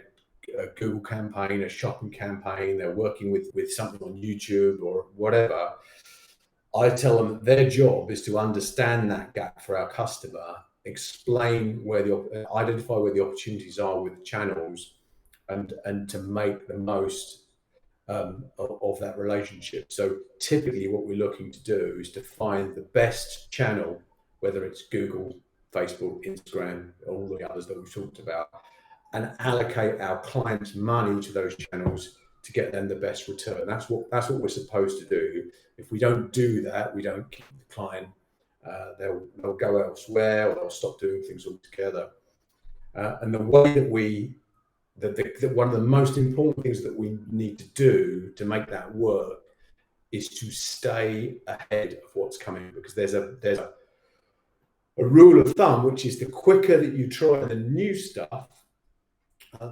a Google campaign, a shopping campaign, they're working with something on YouTube or whatever. I tell them that their job is to understand that gap for our customer, explain identify where the opportunities are with the channels, and to make the most of that relationship. So typically what we're looking to do is to find the best channel, whether it's Google, Facebook, Instagram, all the others that we've talked about, and allocate our clients' money to those channels to get them the best return. That's what we're supposed to do. If we don't do that, we don't keep the client. They'll go elsewhere, or they'll stop doing things altogether. And the way that one of the most important things that we need to do to make that work is to stay ahead of what's coming, because there's a rule of thumb, which is the quicker that you try the new stuff,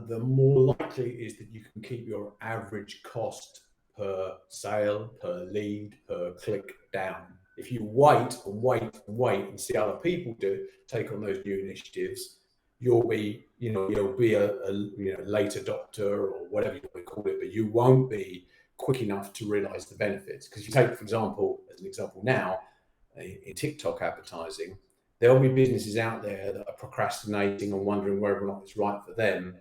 the more likely it is that you can keep your average cost per sale, per lead, per click down. If you wait and see other people take on those new initiatives, you'll be a late adopter or whatever you want to call it, but you won't be quick enough to realize the benefits. Because you take, for example, now, in TikTok advertising, there'll be businesses out there that are procrastinating and wondering whether or not it's right for them,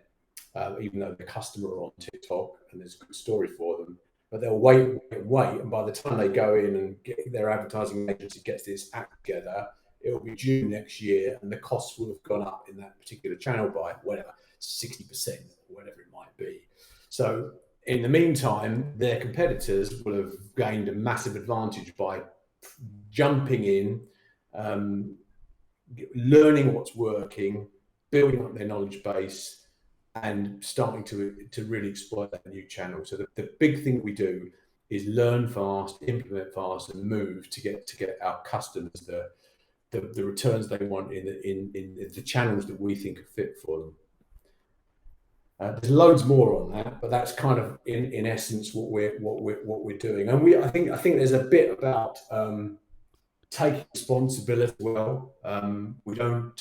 even though the customer are on TikTok and there's a good story for them. But they'll wait, and by the time they go in and get their advertising agency gets this act together, it'll be June next year, and the costs will have gone up in that particular channel by whatever 60% or whatever it might be. So in the meantime, their competitors will have gained a massive advantage by jumping in, learning what's working, building up their knowledge base, and starting to really exploit that new channel. So the big thing we do is learn fast, implement fast, and move to get our customers the returns they want in the channels that we think are fit for them. There's loads more on that, but that's kind of in essence what we're doing. And I think there's a bit about taking responsibility as well. We don't.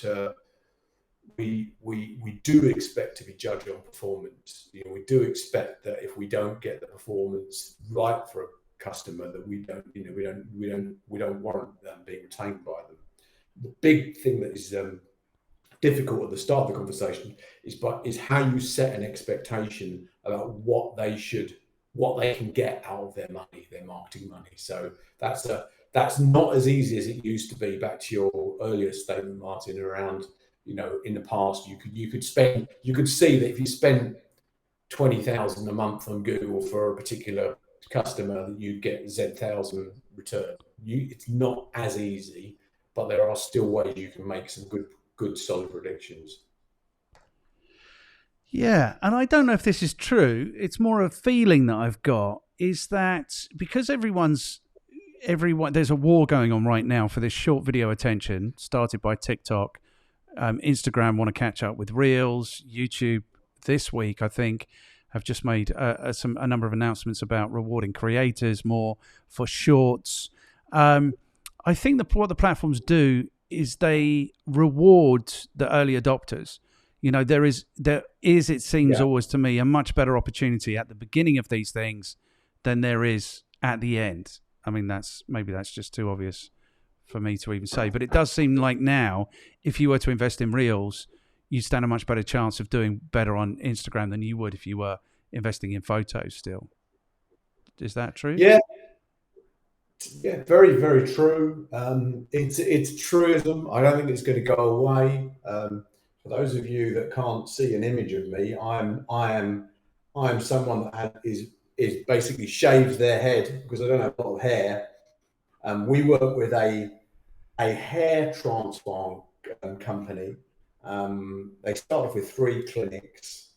We do expect to be judged on performance. We do expect that if we don't get the performance right for a customer, that we don't warrant them being retained by them. The big thing that is difficult at the start of the conversation is how you set an expectation about what they can get out of their money, their marketing money. So that's not as easy as it used to be. Back to your earlier statement, Martin, around, in the past, you could see that if you spend 20,000 a month on Google for a particular customer, you'd get Z,000 return. It's not as easy, but there are still ways you can make some good solid predictions.
Yeah, and I don't know if this is true. It's more a feeling that I've got, is that because everyone, there's a war going on right now for this short video attention, started by TikTok. Instagram want to catch up with Reels. YouTube this week, I think, have just made a number of announcements about rewarding creators more for shorts. I think what the platforms do is they reward the early adopters. There is, it seems always to me, a much better opportunity at the beginning of these things than there is at the end. I mean, that's just too obvious for me to even say, but it does seem like now, if you were to invest in Reels, you stand a much better chance of doing better on Instagram than you would if you were investing in photos still. Is that true?
Yeah, very, very true. It's truism. I don't think it's going to go away. For those of you that can't see an image of me, I am someone that is basically shaves their head because I don't have a lot of hair. We work with a hair transplant company. They start off with 3 clinics.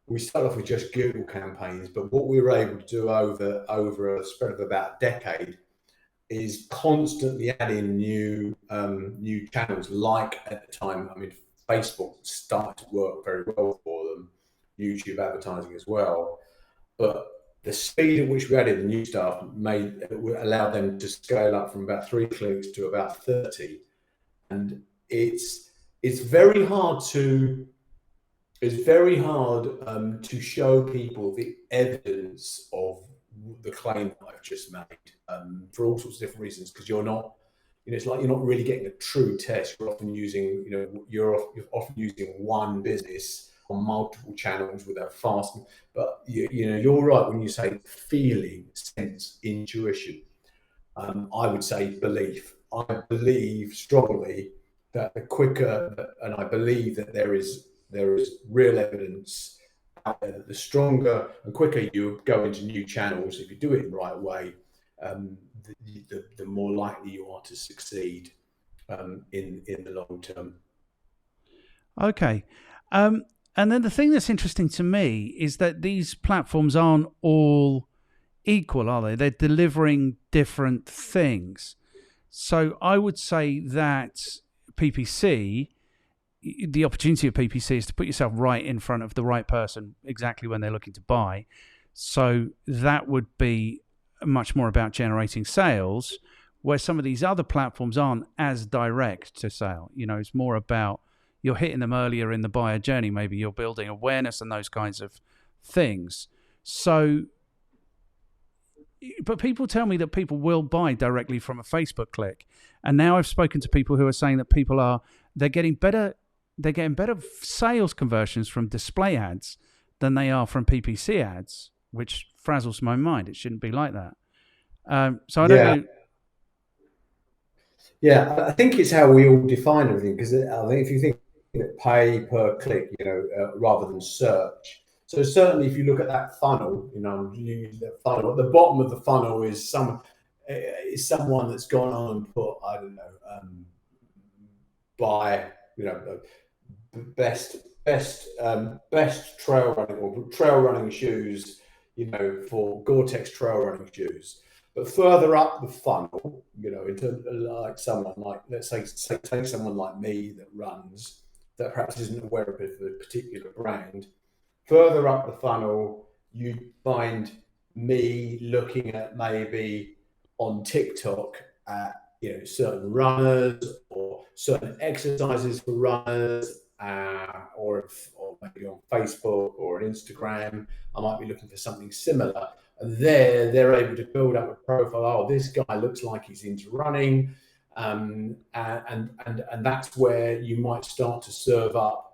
We start off with just Google campaigns, but what we were able to do over a spread of about a decade is constantly add in new channels. Like at the time, Facebook started to work very well for them, YouTube advertising as well, but the speed at which we added the new stuff allowed them to scale up from about 3 clinics to about 30. And it's very hard to show people the evidence of the claim that I've just made, for all sorts of different reasons, because you're not really getting a true test. You're often using one business on multiple channels with a fast, but you're right when you say feeling, sense, intuition. I would say belief. I believe strongly that the quicker, and I believe that there is real evidence out there that the stronger and quicker you go into new channels, if you do it in the right way, the more likely you are to succeed in the long term.
Okay. And then the thing that's interesting to me is that these platforms aren't all equal, are they? They're delivering different things. So I would say that PPC, the opportunity of PPC is to put yourself right in front of the right person exactly when they're looking to buy. So that would be much more about generating sales, where some of these other platforms aren't as direct to sale. It's more about you're hitting them earlier in the buyer journey. Maybe you're building awareness and those kinds of things. So, but people tell me that people will buy directly from a Facebook click. And now I've spoken to people who are saying that they're getting better sales conversions from display ads than they are from PPC ads, which frazzles my mind. It shouldn't be like that. So I don't know.
Yeah, I think it's how we all define everything, because I think if you think pay per click, rather than search. So certainly, if you look at that funnel, that funnel at the bottom of the funnel is someone that's gone on and put, I don't know, buy, best trail running or trail running shoes, for Gore-Tex trail running shoes. But further up the funnel, in terms of like someone like, let's say take someone like me that runs, that perhaps isn't aware of a particular brand. Further up the funnel, you find me looking at maybe on TikTok at certain runners or certain exercises for runners, or maybe on Facebook or on Instagram, I might be looking for something similar. And they're able to build up a profile. Oh, this guy looks like he's into running, and that's where you might start to serve up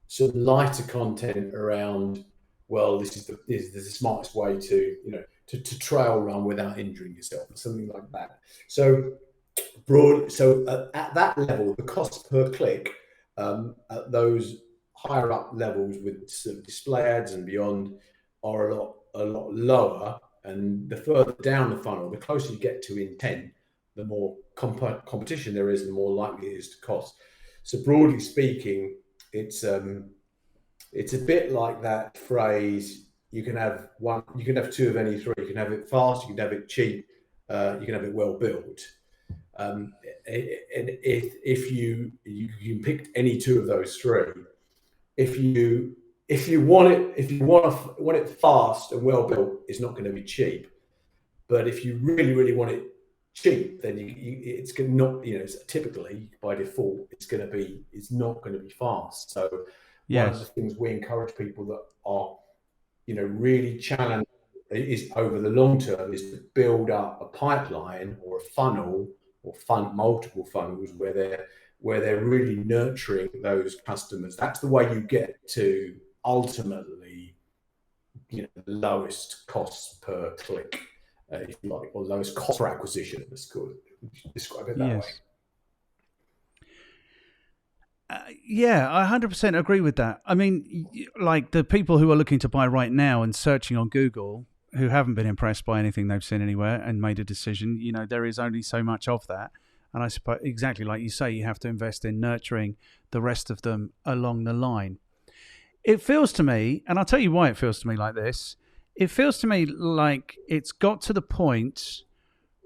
some lighter content around. Well, this is the smartest way to trail run without injuring yourself, or something like that. So at that level, the cost per click at those higher up levels with sort of display ads and beyond are a lot lower, and the further down the funnel, the closer you get to intent, the more competition there is, the more likely it is to cost. So broadly speaking, it's a bit like that phrase: you can have two of any three. You can have it fast, you can have it cheap, you can have it well built. And if you can pick any two of those three, if you want it fast and well built, it's not going to be cheap. But if you really, really want it cheap, then it's going to not, typically by default, it's not going to be fast. So one of the things we encourage people that are, really challenged is over the long term is to build up a pipeline or a funnel or multiple funnels where they're really nurturing those customers. That's the way you get to ultimately, the lowest cost per click, if you like, or lowest cost per acquisition. Let's describe it that way.
Yeah, I 100% agree with that. I mean, like the people who are looking to buy right now and searching on Google, who haven't been impressed by anything they've seen anywhere and made a decision, there is only so much of that. And I suppose, exactly like you say, you have to invest in nurturing the rest of them along the line. It feels to me, and I'll tell you why it feels to me like this, it feels to me like it's got to the point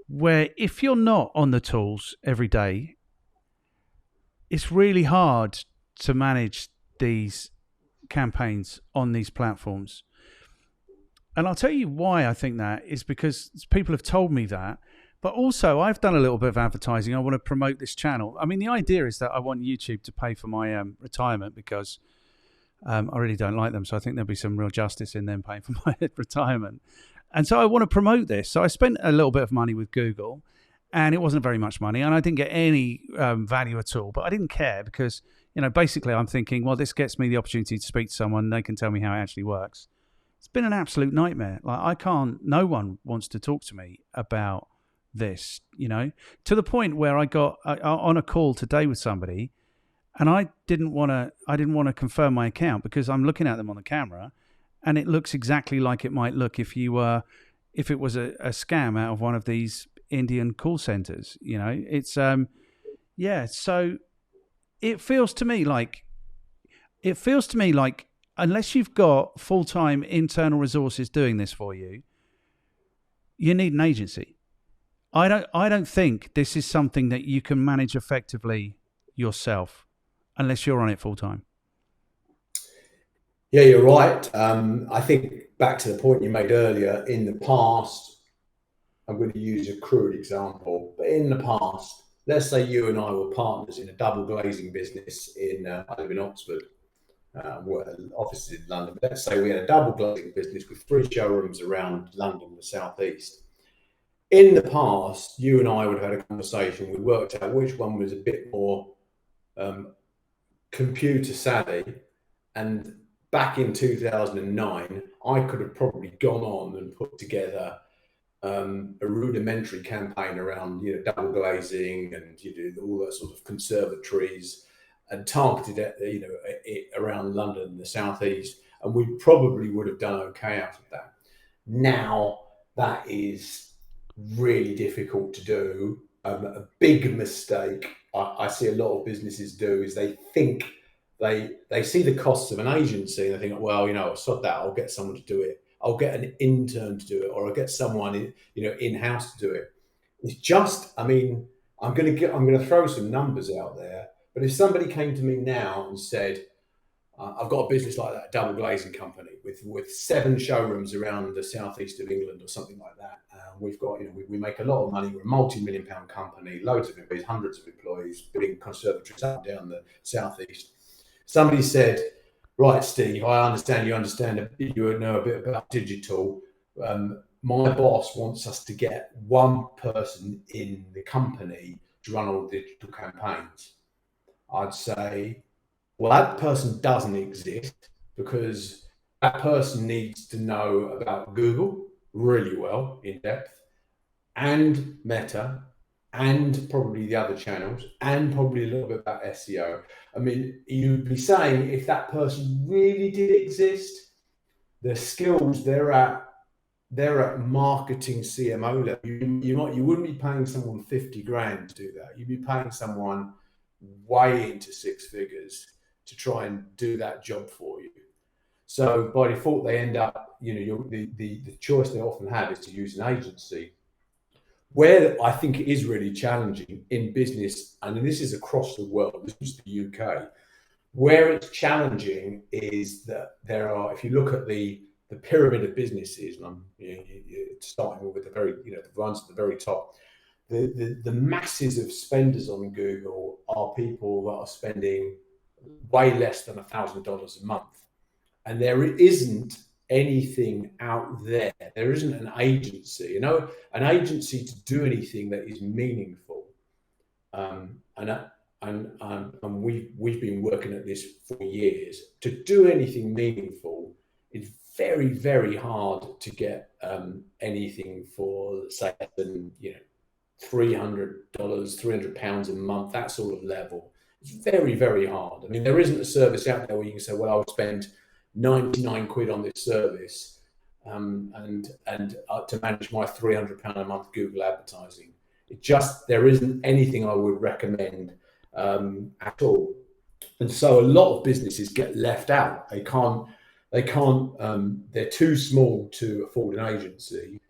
where if you're not on the tools every day, it's really hard to manage these campaigns on these platforms. And I'll tell you why I think that is because people have told me that. But also, I've done a little bit of advertising. I want to promote this channel. I mean, the idea is that I want YouTube to pay for my retirement because I really don't like them. So I think there'll be some real justice in them paying for my retirement. And so I want to promote this. So I spent a little bit of money with Google, and it wasn't very much money. And I didn't get any value at all. But I didn't care because, basically I'm thinking, well, this gets me the opportunity to speak to someone. They can tell me how it actually works. It's been an absolute nightmare. Like no one wants to talk to me about this, to the point where I got on a call today with somebody, and I didn't want to confirm my account because I'm looking at them on the camera, and it looks exactly like it might look if it was a scam out of one of these Indian call centers. It's so it feels to me like unless you've got full-time internal resources doing this for you, you need an agency. I don't think this is something that you can manage effectively yourself unless you're on it full time.
Yeah, you're right. I think back to the point you made earlier, in the past, I'm going to use a crude example, but in the past, let's say you and I were partners in a double glazing business I live in Oxford, offices in London. But let's say we had a double glazing business with 3 showrooms around London, the southeast. in the past, you and I would have had a conversation. We worked out which one was a bit more computer savvy. And back in 2009, I could have probably gone on and put together a rudimentary campaign around, double glazing and all that sort of conservatories, and targeted it around London and the southeast, and we probably would have done okay out of that. Now that is really difficult to do. A big mistake I see a lot of businesses do is they think they see the costs of an agency and they think, well, sod that, I'll get someone to do it. I'll get an intern to do it, or I'll get someone in-house to do it. It's just, I'm going to throw some numbers out there, but if somebody came to me now and said, I've got a business like that, a double glazing company with 7 showrooms around the southeast of England or something like that. We've got, we make a lot of money. We're a multi-million pound company, loads of employees, hundreds of employees, building conservatories up and down the southeast. Somebody said, right, Steve, I understand you know a bit about digital. My boss wants us to get one person in the company to run all the digital campaigns. I'd say, well, that person doesn't exist, because that person needs to know about Google really well, in depth, and Meta, and probably the other channels, and probably a little bit about SEO. You'd be saying, if that person really did exist, the skills they're at marketing CMO level. You wouldn't be paying someone 50 grand to do that. You'd be paying someone way into 6 figures to try and do that job for you. So by default, they end up, the choice they often have is to use an agency. Where I think it is really challenging in business, and this is across the world, this is the UK, where it's challenging is that there are, if you look at the pyramid of businesses, and starting with the ones at the very top, the masses of spenders on Google are people that are spending way less than $1,000 a month. And there isn't anything out there. There isn't an agency, an agency to do anything that is meaningful. And we've been working at this for years. To do anything meaningful, it's very, very hard to get anything for, say, $300, £300 a month, that sort of level. It's very, very hard. There isn't a service out there where you can say, well, I'll spend 99 quid on this service and to manage my £300 a month Google advertising. There isn't anything I would recommend at all. And so a lot of businesses get left out. They can't, they're too small to afford an agency,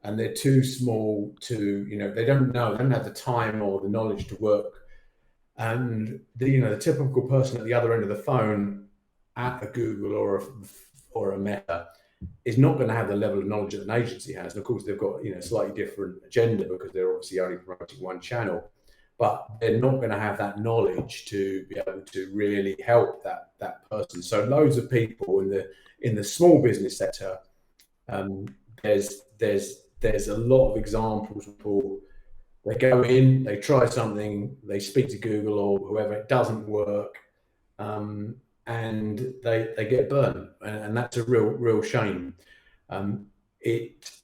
and they're too small to, they don't have the time or the knowledge to work. And the typical person at the other end of the phone at a Google or a Meta is not going to have the level of knowledge that an agency has. And of course, they've got a slightly different agenda, because they're obviously only promoting one channel, but they're not going to have that knowledge to be able to really help that person. So loads of people in the small business sector, there's a lot of examples of people. They go in, they try something, they speak to Google or whoever, it doesn't work. And they get burned, and that's a real shame. It's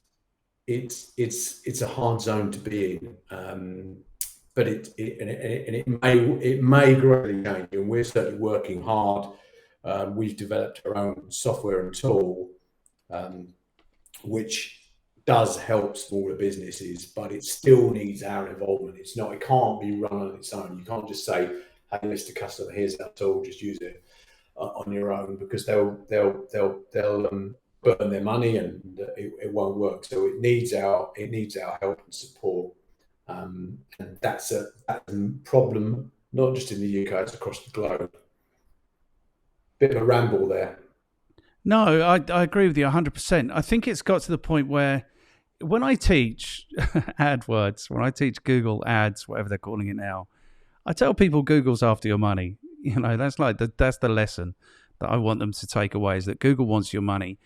a hard zone to be in, but it may gradually change, and we're certainly working hard. We've developed our own software and tool, which does help smaller businesses, but it still needs our involvement. It can't be run on its own. You can't just say, hey, Mr. Customer, here's our tool, just use it on your own, because they'll burn their money and it won't work. So it needs our help and support, and that's a problem not just in the UK, it's across the globe. Bit of a ramble there.
No, I agree with you 100%. I think it's got to the point where when I teach AdWords, when I teach Google Ads, whatever they're calling it now, I tell people Google's after your money. That's the lesson that I want them to take away, is that Google wants your money.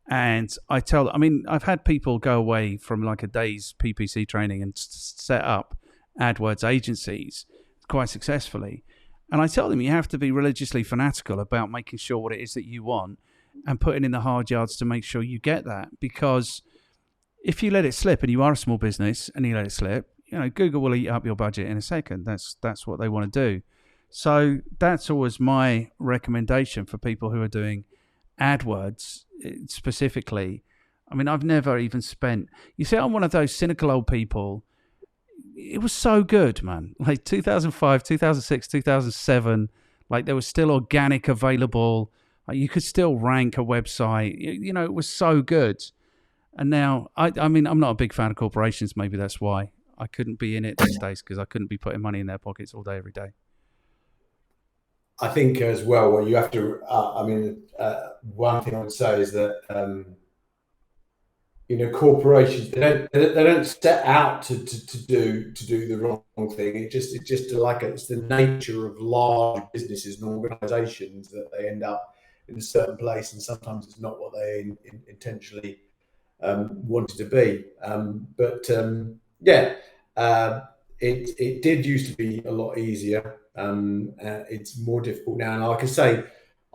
And I tell, I mean, I've had people go away from like a day's PPC training and set up AdWords agencies quite successfully. And I tell them you have to be religiously fanatical about making sure what it is that you want and putting in the hard yards to make sure you get that. Because if you let it slip, and you are a small business and you let it slip, Google will eat up your budget in a second. That's what they want to do. So that's always my recommendation for people who are doing AdWords specifically. I mean, I've never even spent. You see, I'm one of those cynical old people. It was so good, man. Like 2005, 2006, 2007. Like there was still organic available. Like you could still rank a website. It was so good. And now, I mean, I'm not a big fan of corporations. Maybe that's why I couldn't be in it these days, because I couldn't be putting money in their pockets all day, every day.
I think as well, what you have to, one thing I would say is that, corporations, they don't set out to do the wrong thing. It's the nature of large businesses and organizations that they end up in a certain place, and sometimes it's not what they intentionally wanted to be. It did used to be a lot easier. It's more difficult now. And like I say,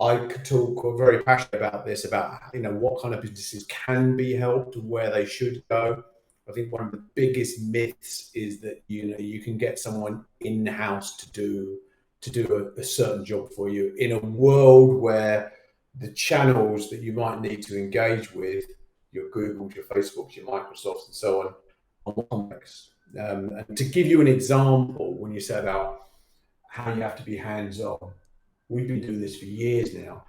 I could talk very passionate about this, about what kind of businesses can be helped and where they should go. I think one of the biggest myths is that you can get someone in-house to do a certain job for you in a world where the channels that you might need to engage with, your Googles, your Facebooks, your Microsofts, and so on, are more complex. And to give you an example, when you say about how you have to be hands-on, we've been doing this for years now.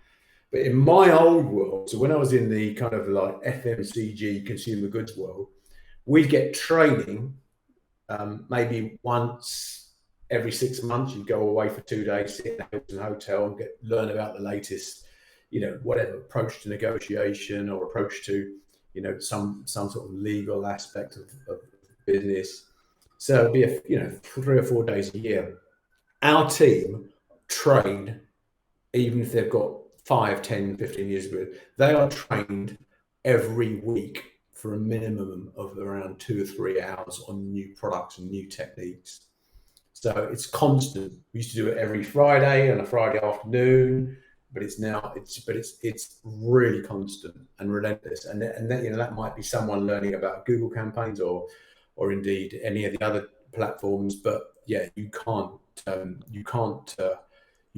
But in my old world, so when I was in the kind of like FMCG consumer goods world, we'd get training maybe once every 6 months. You'd go away for 2 days, sit in a hotel and learn about the latest, whatever approach to negotiation or approach to, some sort of legal aspect of business. So it'd be 3 or 4 days a year. Our team train, even if they've got 5, 10, 15 years ago, they are trained every week for a minimum of around 2 or 3 hours on new products and new techniques. So it's constant. We used to do it every Friday and a Friday afternoon, but it's really constant and relentless. And that might be someone learning about Google campaigns or indeed any of the other platforms. But yeah, you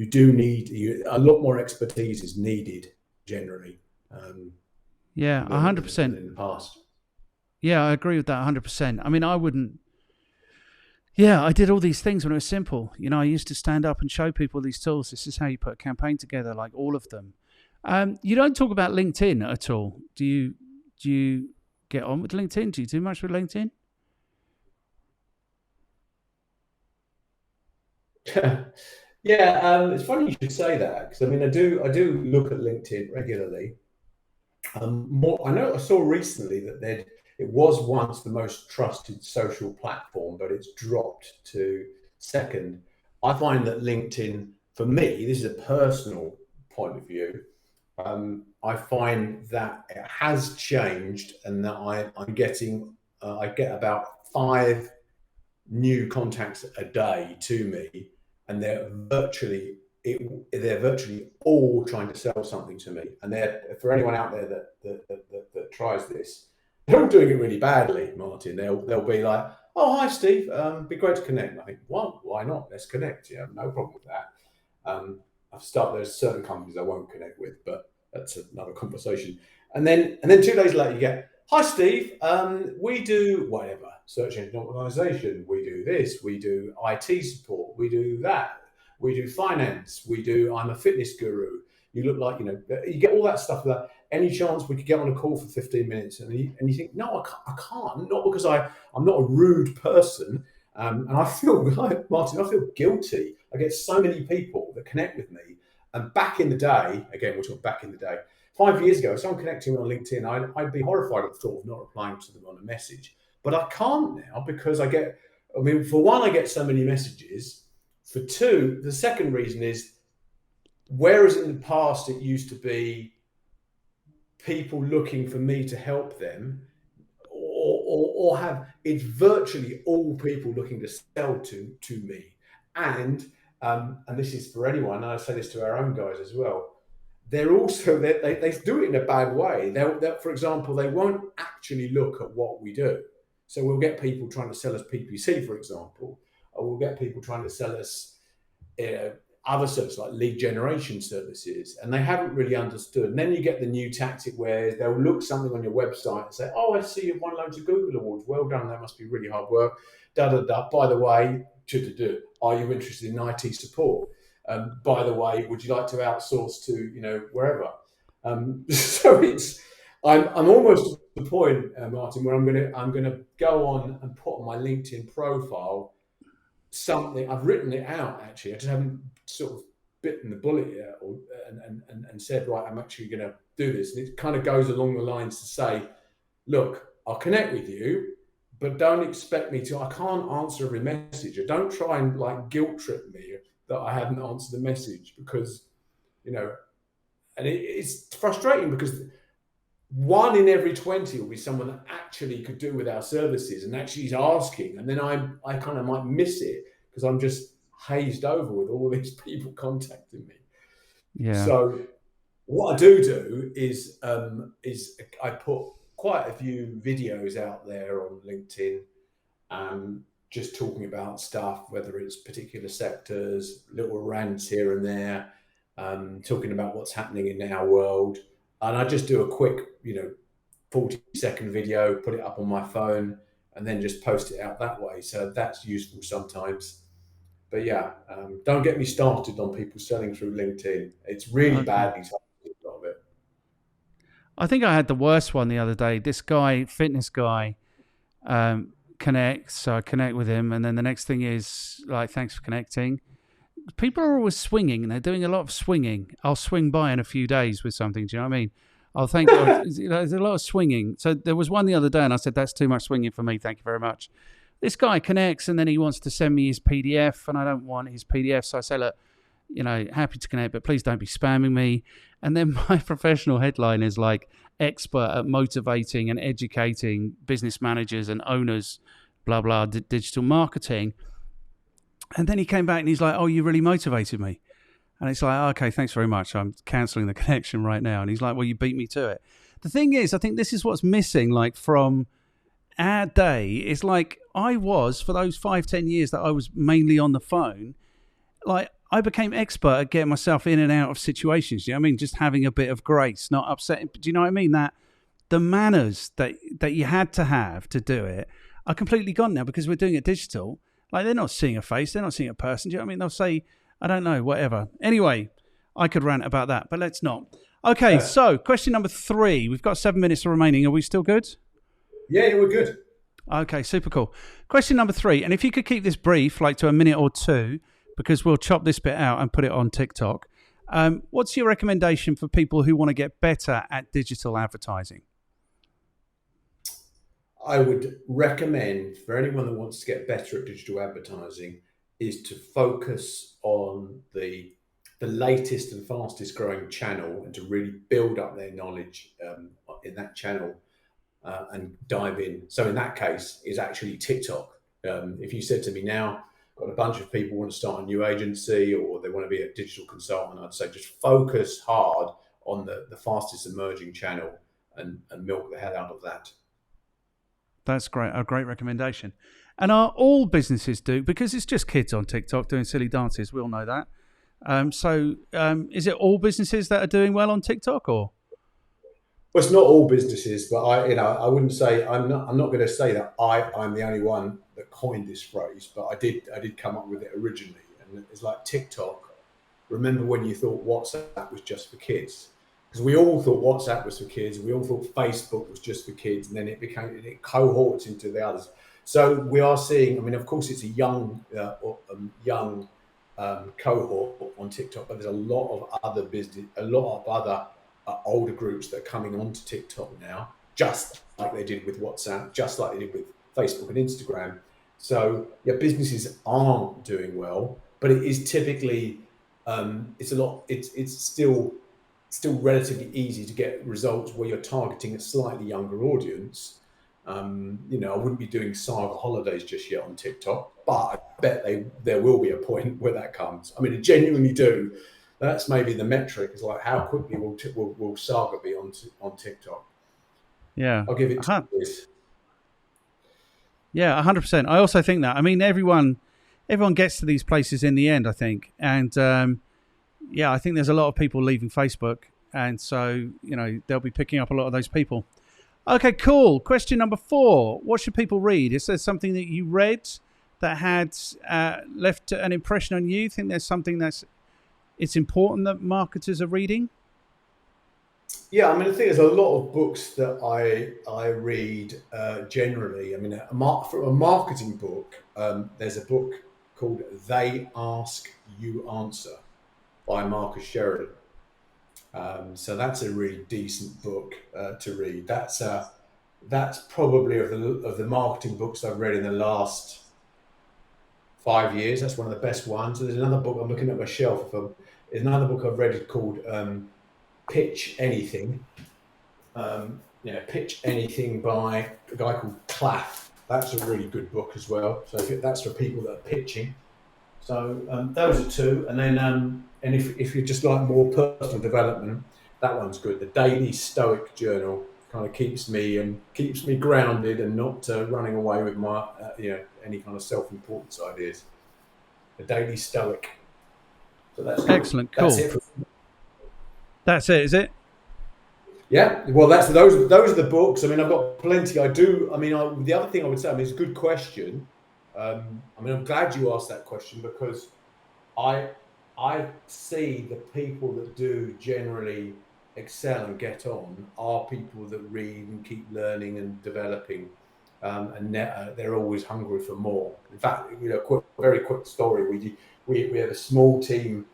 do need a lot more expertise is needed generally.
100%.
In the past.
Yeah, I agree with that 100%. I mean, I wouldn't. Yeah, I did all these things when it was simple. I used to stand up and show people these tools. This is how you put a campaign together, like all of them. You don't talk about LinkedIn at all. Do you get on with LinkedIn? Do you do much with LinkedIn?
Yeah, it's funny you should say that, because I mean, I do look at LinkedIn regularly. I saw recently that it was once the most trusted social platform, but it's dropped to second. I find that LinkedIn, for me, this is a personal point of view, I find that it has changed, and that I get about 5 new contacts a day to me, and they're virtually all trying to sell something to me. And for anyone out there that tries this, they're all doing it really badly, Martin. They'll be like, "Oh, hi, Steve. Be great to connect." And I think, well, why not? Let's connect. Yeah, no problem with that. There's certain companies I won't connect with, but that's another conversation. And then 2 days later, you get, "Hi, Steve. We do whatever, search engine optimization. We do this. We do IT support. We do that. We do finance. I'm a fitness guru. You look like, you get all that stuff. That any chance we could get on a call for 15 minutes?" And you think, no, I can't. Not because I'm not a rude person. And I feel, Martin, I feel guilty. I get so many people that connect with me. And back in the day, again, we're talking back in the day, 5 years ago, if someone connected me on LinkedIn, I'd be horrified at the thought of not replying to them on a message. But I can't now, because for one, I get so many messages. For two, the second reason is, whereas in the past it used to be people looking for me to help them, or have, it's virtually all people looking to sell to me. And this is for anyone, and I say this to our own guys as well, they're also, they do it in a bad way. They'll, for example, they won't actually look at what we do. So we'll get people trying to sell us PPC, for example, or we'll get people trying to sell us other services like lead generation services, and they haven't really understood. And then you get the new tactic where they'll look something on your website and say, "Oh, I see you've won loads of Google awards. Well done. That must be really hard work." Da da da. By the way, are you interested in IT support? By the way, would you like to outsource to wherever? So I'm almost at the point, Martin, where I'm gonna go on and put on my LinkedIn profile something. I've written it out actually. I just haven't sort of bitten the bullet yet, and said, right, I'm actually going to do this. And it kind of goes along the lines to say, look, I'll connect with you, but don't expect me to. I can't answer every message. Or don't try and like guilt trip me that I haven't answered the message, because and it's frustrating because 1 in every 20 will be someone that actually could do with our services and actually is asking, and then I kind of might miss it because I'm just hazed over with all these people contacting me.
Yeah.
So what I do is I put quite a few videos out there on LinkedIn, just talking about stuff, whether it's particular sectors, little rants here and there, talking about what's happening in our world. And I just do a quick, 40-second video, put it up on my phone, and then just post it out that way. So that's useful sometimes. But yeah, don't get me started on people selling through LinkedIn. It's really badly targeted, a lot of it.
I think I had the worst one the other day. This guy, fitness guy, connects. So I connect with him, and then the next thing is like, thanks for connecting. People are always swinging, and they're doing a lot of swinging. I'll swing by in a few days with something. Do you know what I mean? I'll think there's a lot of swinging. So there was one the other day, and I said, that's too much swinging for me. Thank you very much. This guy connects, and then he wants to send me his PDF, and I don't want his PDF. So I say, look, happy to connect, but please don't be spamming me. And then my professional headline is like, expert at motivating and educating business managers and owners, blah, blah, digital marketing. And then he came back and he's like, oh, you really motivated me. And it's like, okay, thanks very much. I'm cancelling the connection right now. And he's like, well, you beat me to it. The thing is, I think this is what's missing, like from our day. It's like I was, for those 5-10 years that I was mainly on the phone, like I became expert at getting myself in and out of situations. You know what I mean? Just having a bit of grace, not upsetting. Do you know what I mean? That the manners that you had to have to do it are completely gone now because we're doing it digital. Like, they're not seeing a face. They're not seeing a person. Do you know what I mean? They'll say, I don't know, whatever. Anyway, I could rant about that, but let's not. Okay, so question number 3. We've got 7 minutes remaining. Are we still good?
Yeah, we're good.
Okay, super cool. Question number 3. And if you could keep this brief, like to a minute or two, because we'll chop this bit out and put it on TikTok. What's your recommendation for people who want to get better at digital advertising?
I would recommend for anyone that wants to get better at digital advertising is to focus on the latest and fastest growing channel and to really build up their knowledge in that channel and dive in. So in that case is actually TikTok. If you said to me now, got a bunch of people want to start a new agency or they want to be a digital consultant, I'd say just focus hard on the fastest emerging channel and milk the hell out of that.
That's great. A great recommendation. And are all businesses because it's just kids on TikTok doing silly dances. We all know that. So is it all businesses that are doing well on TikTok, or?
Well, it's not all businesses, but I wouldn't say I'm not going to say that I'm the only one that coined this phrase, but I did come up with it originally, and it's like TikTok. Remember when you thought WhatsApp was just for kids? Because we all thought WhatsApp was for kids, we all thought Facebook was just for kids, and then it cohorts into the others. So we are seeing. I mean, of course, it's a young cohort on TikTok, but there's a lot of other older groups that are coming onto TikTok now, just like they did with WhatsApp, just like they did with Facebook and Instagram. So yeah, businesses aren't doing well, but it is typically it's still still relatively easy to get results where you're targeting a slightly younger audience. I wouldn't be doing saga holidays just yet on TikTok, but I bet there will be a point where that comes. I mean, I genuinely do. That's maybe the metric, is like how quickly will saga be on TikTok.
Yeah,
I'll give it 2 years.
Yeah, 100%. I also think that. I mean, everyone gets to these places in the end, I think, and I think there's a lot of people leaving Facebook, and so they'll be picking up a lot of those people. Okay, cool. Question number 4. What should people read? Is there something that you read that had left an impression on you? Think there's something it's important that marketers are reading?
Yeah, I mean, I think there's a lot of books that I read generally. I mean, from a marketing book, there's a book called They Ask, You Answer by Marcus Sheridan. So that's a really decent book to read. That's probably of the marketing books I've read in the last 5 years. That's one of the best ones. There's another book I'm looking at my shelf. There's another book I've read called Pitch Anything. Pitch Anything by a guy called Claff. That's a really good book as well. So that's for people that are pitching. So those are 2. And then and if you just like more personal development, that one's good. The Daily Stoic Journal kind of keeps me grounded and not running away with my any kind of self-importance ideas. The Daily Stoic. So that's
excellent. Cool. That's it, is it?
Yeah. Well, those are the books. I mean, I've got plenty. The other thing I would say, it's a good question. I'm glad you asked that question, because I see the people that do generally excel and get on are people that read and keep learning and developing, and they're always hungry for more. In fact, very quick story. We have a small team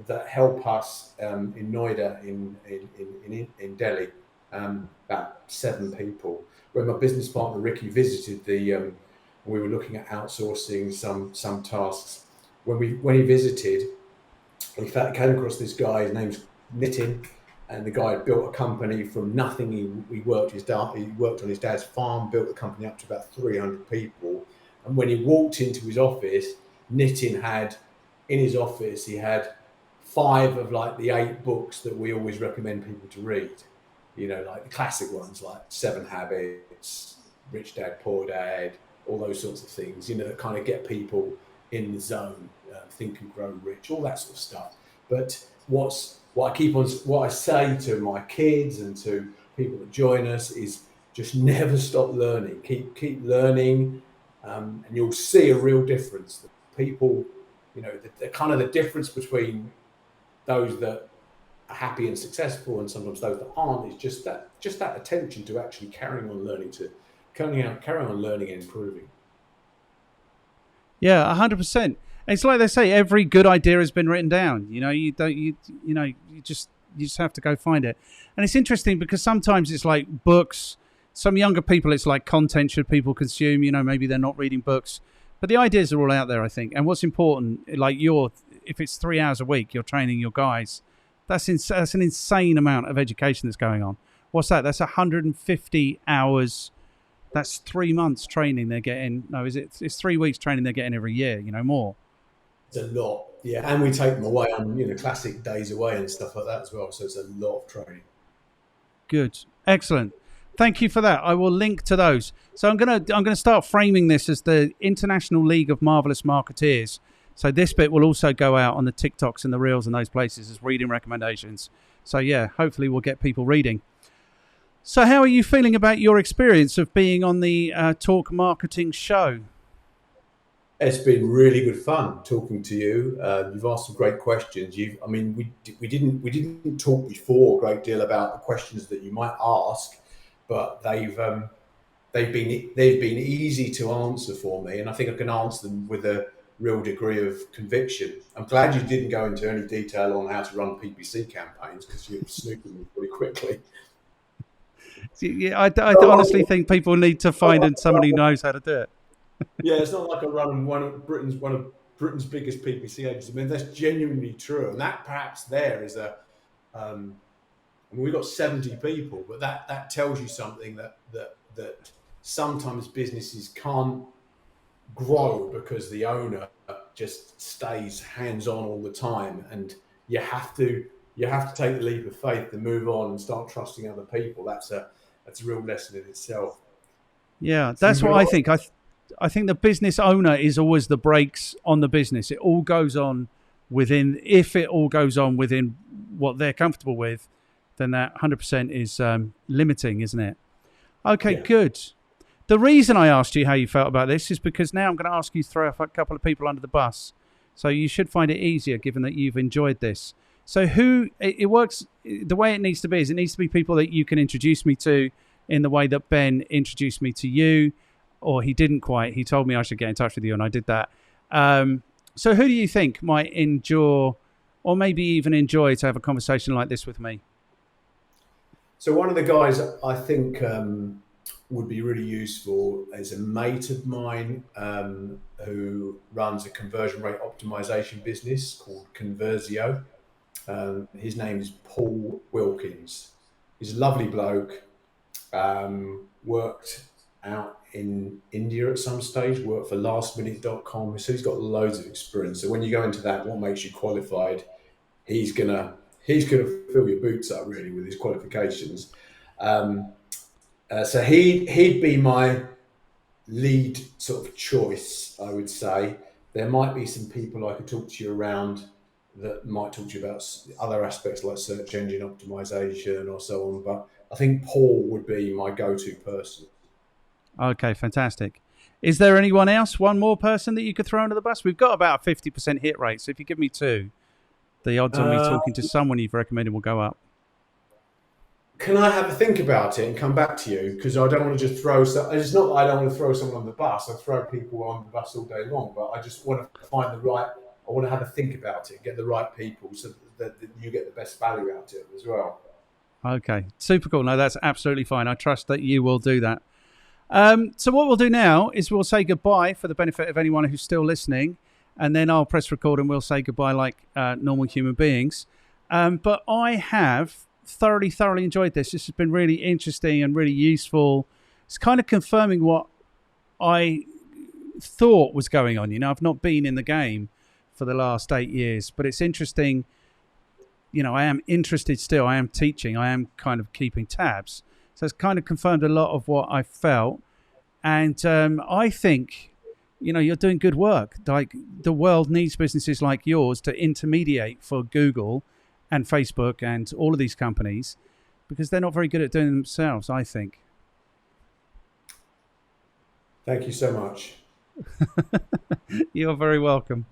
that help us in Noida in Delhi, about 7 people. When my business partner Ricky visited we were looking at outsourcing some tasks. When he visited, we came across this guy. His name's Nitin, and the guy had built a company from nothing. He worked on his dad's farm, built the company up to about 300 people. And when he walked into his office, Nitin had in his office, he had 5 of like the 8 books that we always recommend people to read. Like the classic ones like 7 Habits, Rich Dad, Poor Dad, all those sorts of things, that kind of get people in the zone, Think and Grow Rich, all that sort of stuff. But what I say to my kids and to people that join us is just never stop learning. Keep learning, and you'll see a real difference. The people, the kind of the difference between those that are happy and successful and sometimes those that aren't is just that attention to actually carrying on learning and improving.
Yeah, 100%. It's like they say, every good idea has been written down. You just have to go find it. And it's interesting because sometimes it's like books. Some younger people, it's like content should people consume. Maybe they're not reading books, but the ideas are all out there, I think. And what's important, like if it's 3 hours a week, you're training your guys. That's an insane amount of education that's going on. What's that? That's 150 hours. That's 3 months training they're getting. No, it's 3 weeks training they're getting every year, more.
It's a lot. Yeah. And we take them away on, classic days away and stuff like that as well. So it's a lot of training.
Good. Excellent. Thank you for that. I will link to those. So I'm gonna start framing this as the International League of Marvelous Marketeers. So this bit will also go out on the TikToks and the Reels and those places as reading recommendations. So yeah, hopefully we'll get people reading. So how are you feeling about your experience of being on the Talk Marketing show?
It's been really good fun talking to you. You've asked some great questions. We didn't talk before a great deal about the questions that you might ask, but they've been easy to answer for me, and I think I can answer them with a real degree of conviction. I'm glad you didn't go into any detail on how to run PPC campaigns, because you're snooping me pretty quickly.
Yeah, I honestly think people need to find somebody who knows how to do it.
Yeah, it's not like I run one of Britain's biggest PPC agencies. I mean, that's genuinely true, and that perhaps there is I mean, we've got 70 people, but that tells you something that sometimes businesses can't grow because the owner just stays hands-on all the time, and you have to take the leap of faith to move on and start trusting other people. That's a real lesson in itself.
Yeah, that's what I think. I think the business owner is always the brakes on the business. It all goes on within, if it all goes on within what they're comfortable with, then that 100% is limiting, isn't it? Okay, yeah. Good. The reason I asked you how you felt about this is because now I'm going to ask you to throw a couple of people under the bus. So you should find it easier given that you've enjoyed this. So it works, the way it needs to be is it needs to be people that you can introduce me to in the way that Ben introduced me to you, or he didn't quite. He told me I should get in touch with you and I did that. So who do you think might endure or maybe even enjoy to have a conversation like this with me?
So one of the guys I think would be really useful is a mate of mine who runs a conversion rate optimization business called Conversio. His name is Paul Wilkins. He's a lovely bloke, worked out in India at some stage, worked for lastminute.com. So he's got loads of experience. So when you go into that, what makes you qualified, he's gonna fill your boots up really with his qualifications. So he'd be my lead sort of choice, I would say. There might be some people I could talk to you around that might talk to you about other aspects like search engine optimization or so on. But I think Paul would be my go-to person.
Okay, fantastic. Is there anyone else, one more person that you could throw under the bus? We've got about a 50% hit rate. So if you give me two, the odds on me talking to someone you've recommended will go up.
Can I have a think about it and come back to you? Because I don't want to just throw... It's not that I don't want to throw someone on the bus. I throw people on the bus all day long, but I just want to find the right... I want to have a think about it, get the right people so that you get the best value out of it as well.
Okay, super cool. No, that's absolutely fine. I trust that you will do that. So what we'll do now is we'll say goodbye for the benefit of anyone who's still listening, and then I'll press record and we'll say goodbye like normal human beings. But I have thoroughly enjoyed this. This has been really interesting and really useful. It's kind of confirming what I thought was going on. You know, I've not been in the game for the last 8 years, but it's interesting. You know, I am interested still. I am teaching. I am kind of keeping tabs. So it's kind of confirmed a lot of what I felt. And I think, you know, you're doing good work. Like, the world needs businesses like yours to intermediate for Google and Facebook and all of these companies, because they're not very good at doing it themselves, I think.
Thank you so much.
You're very welcome.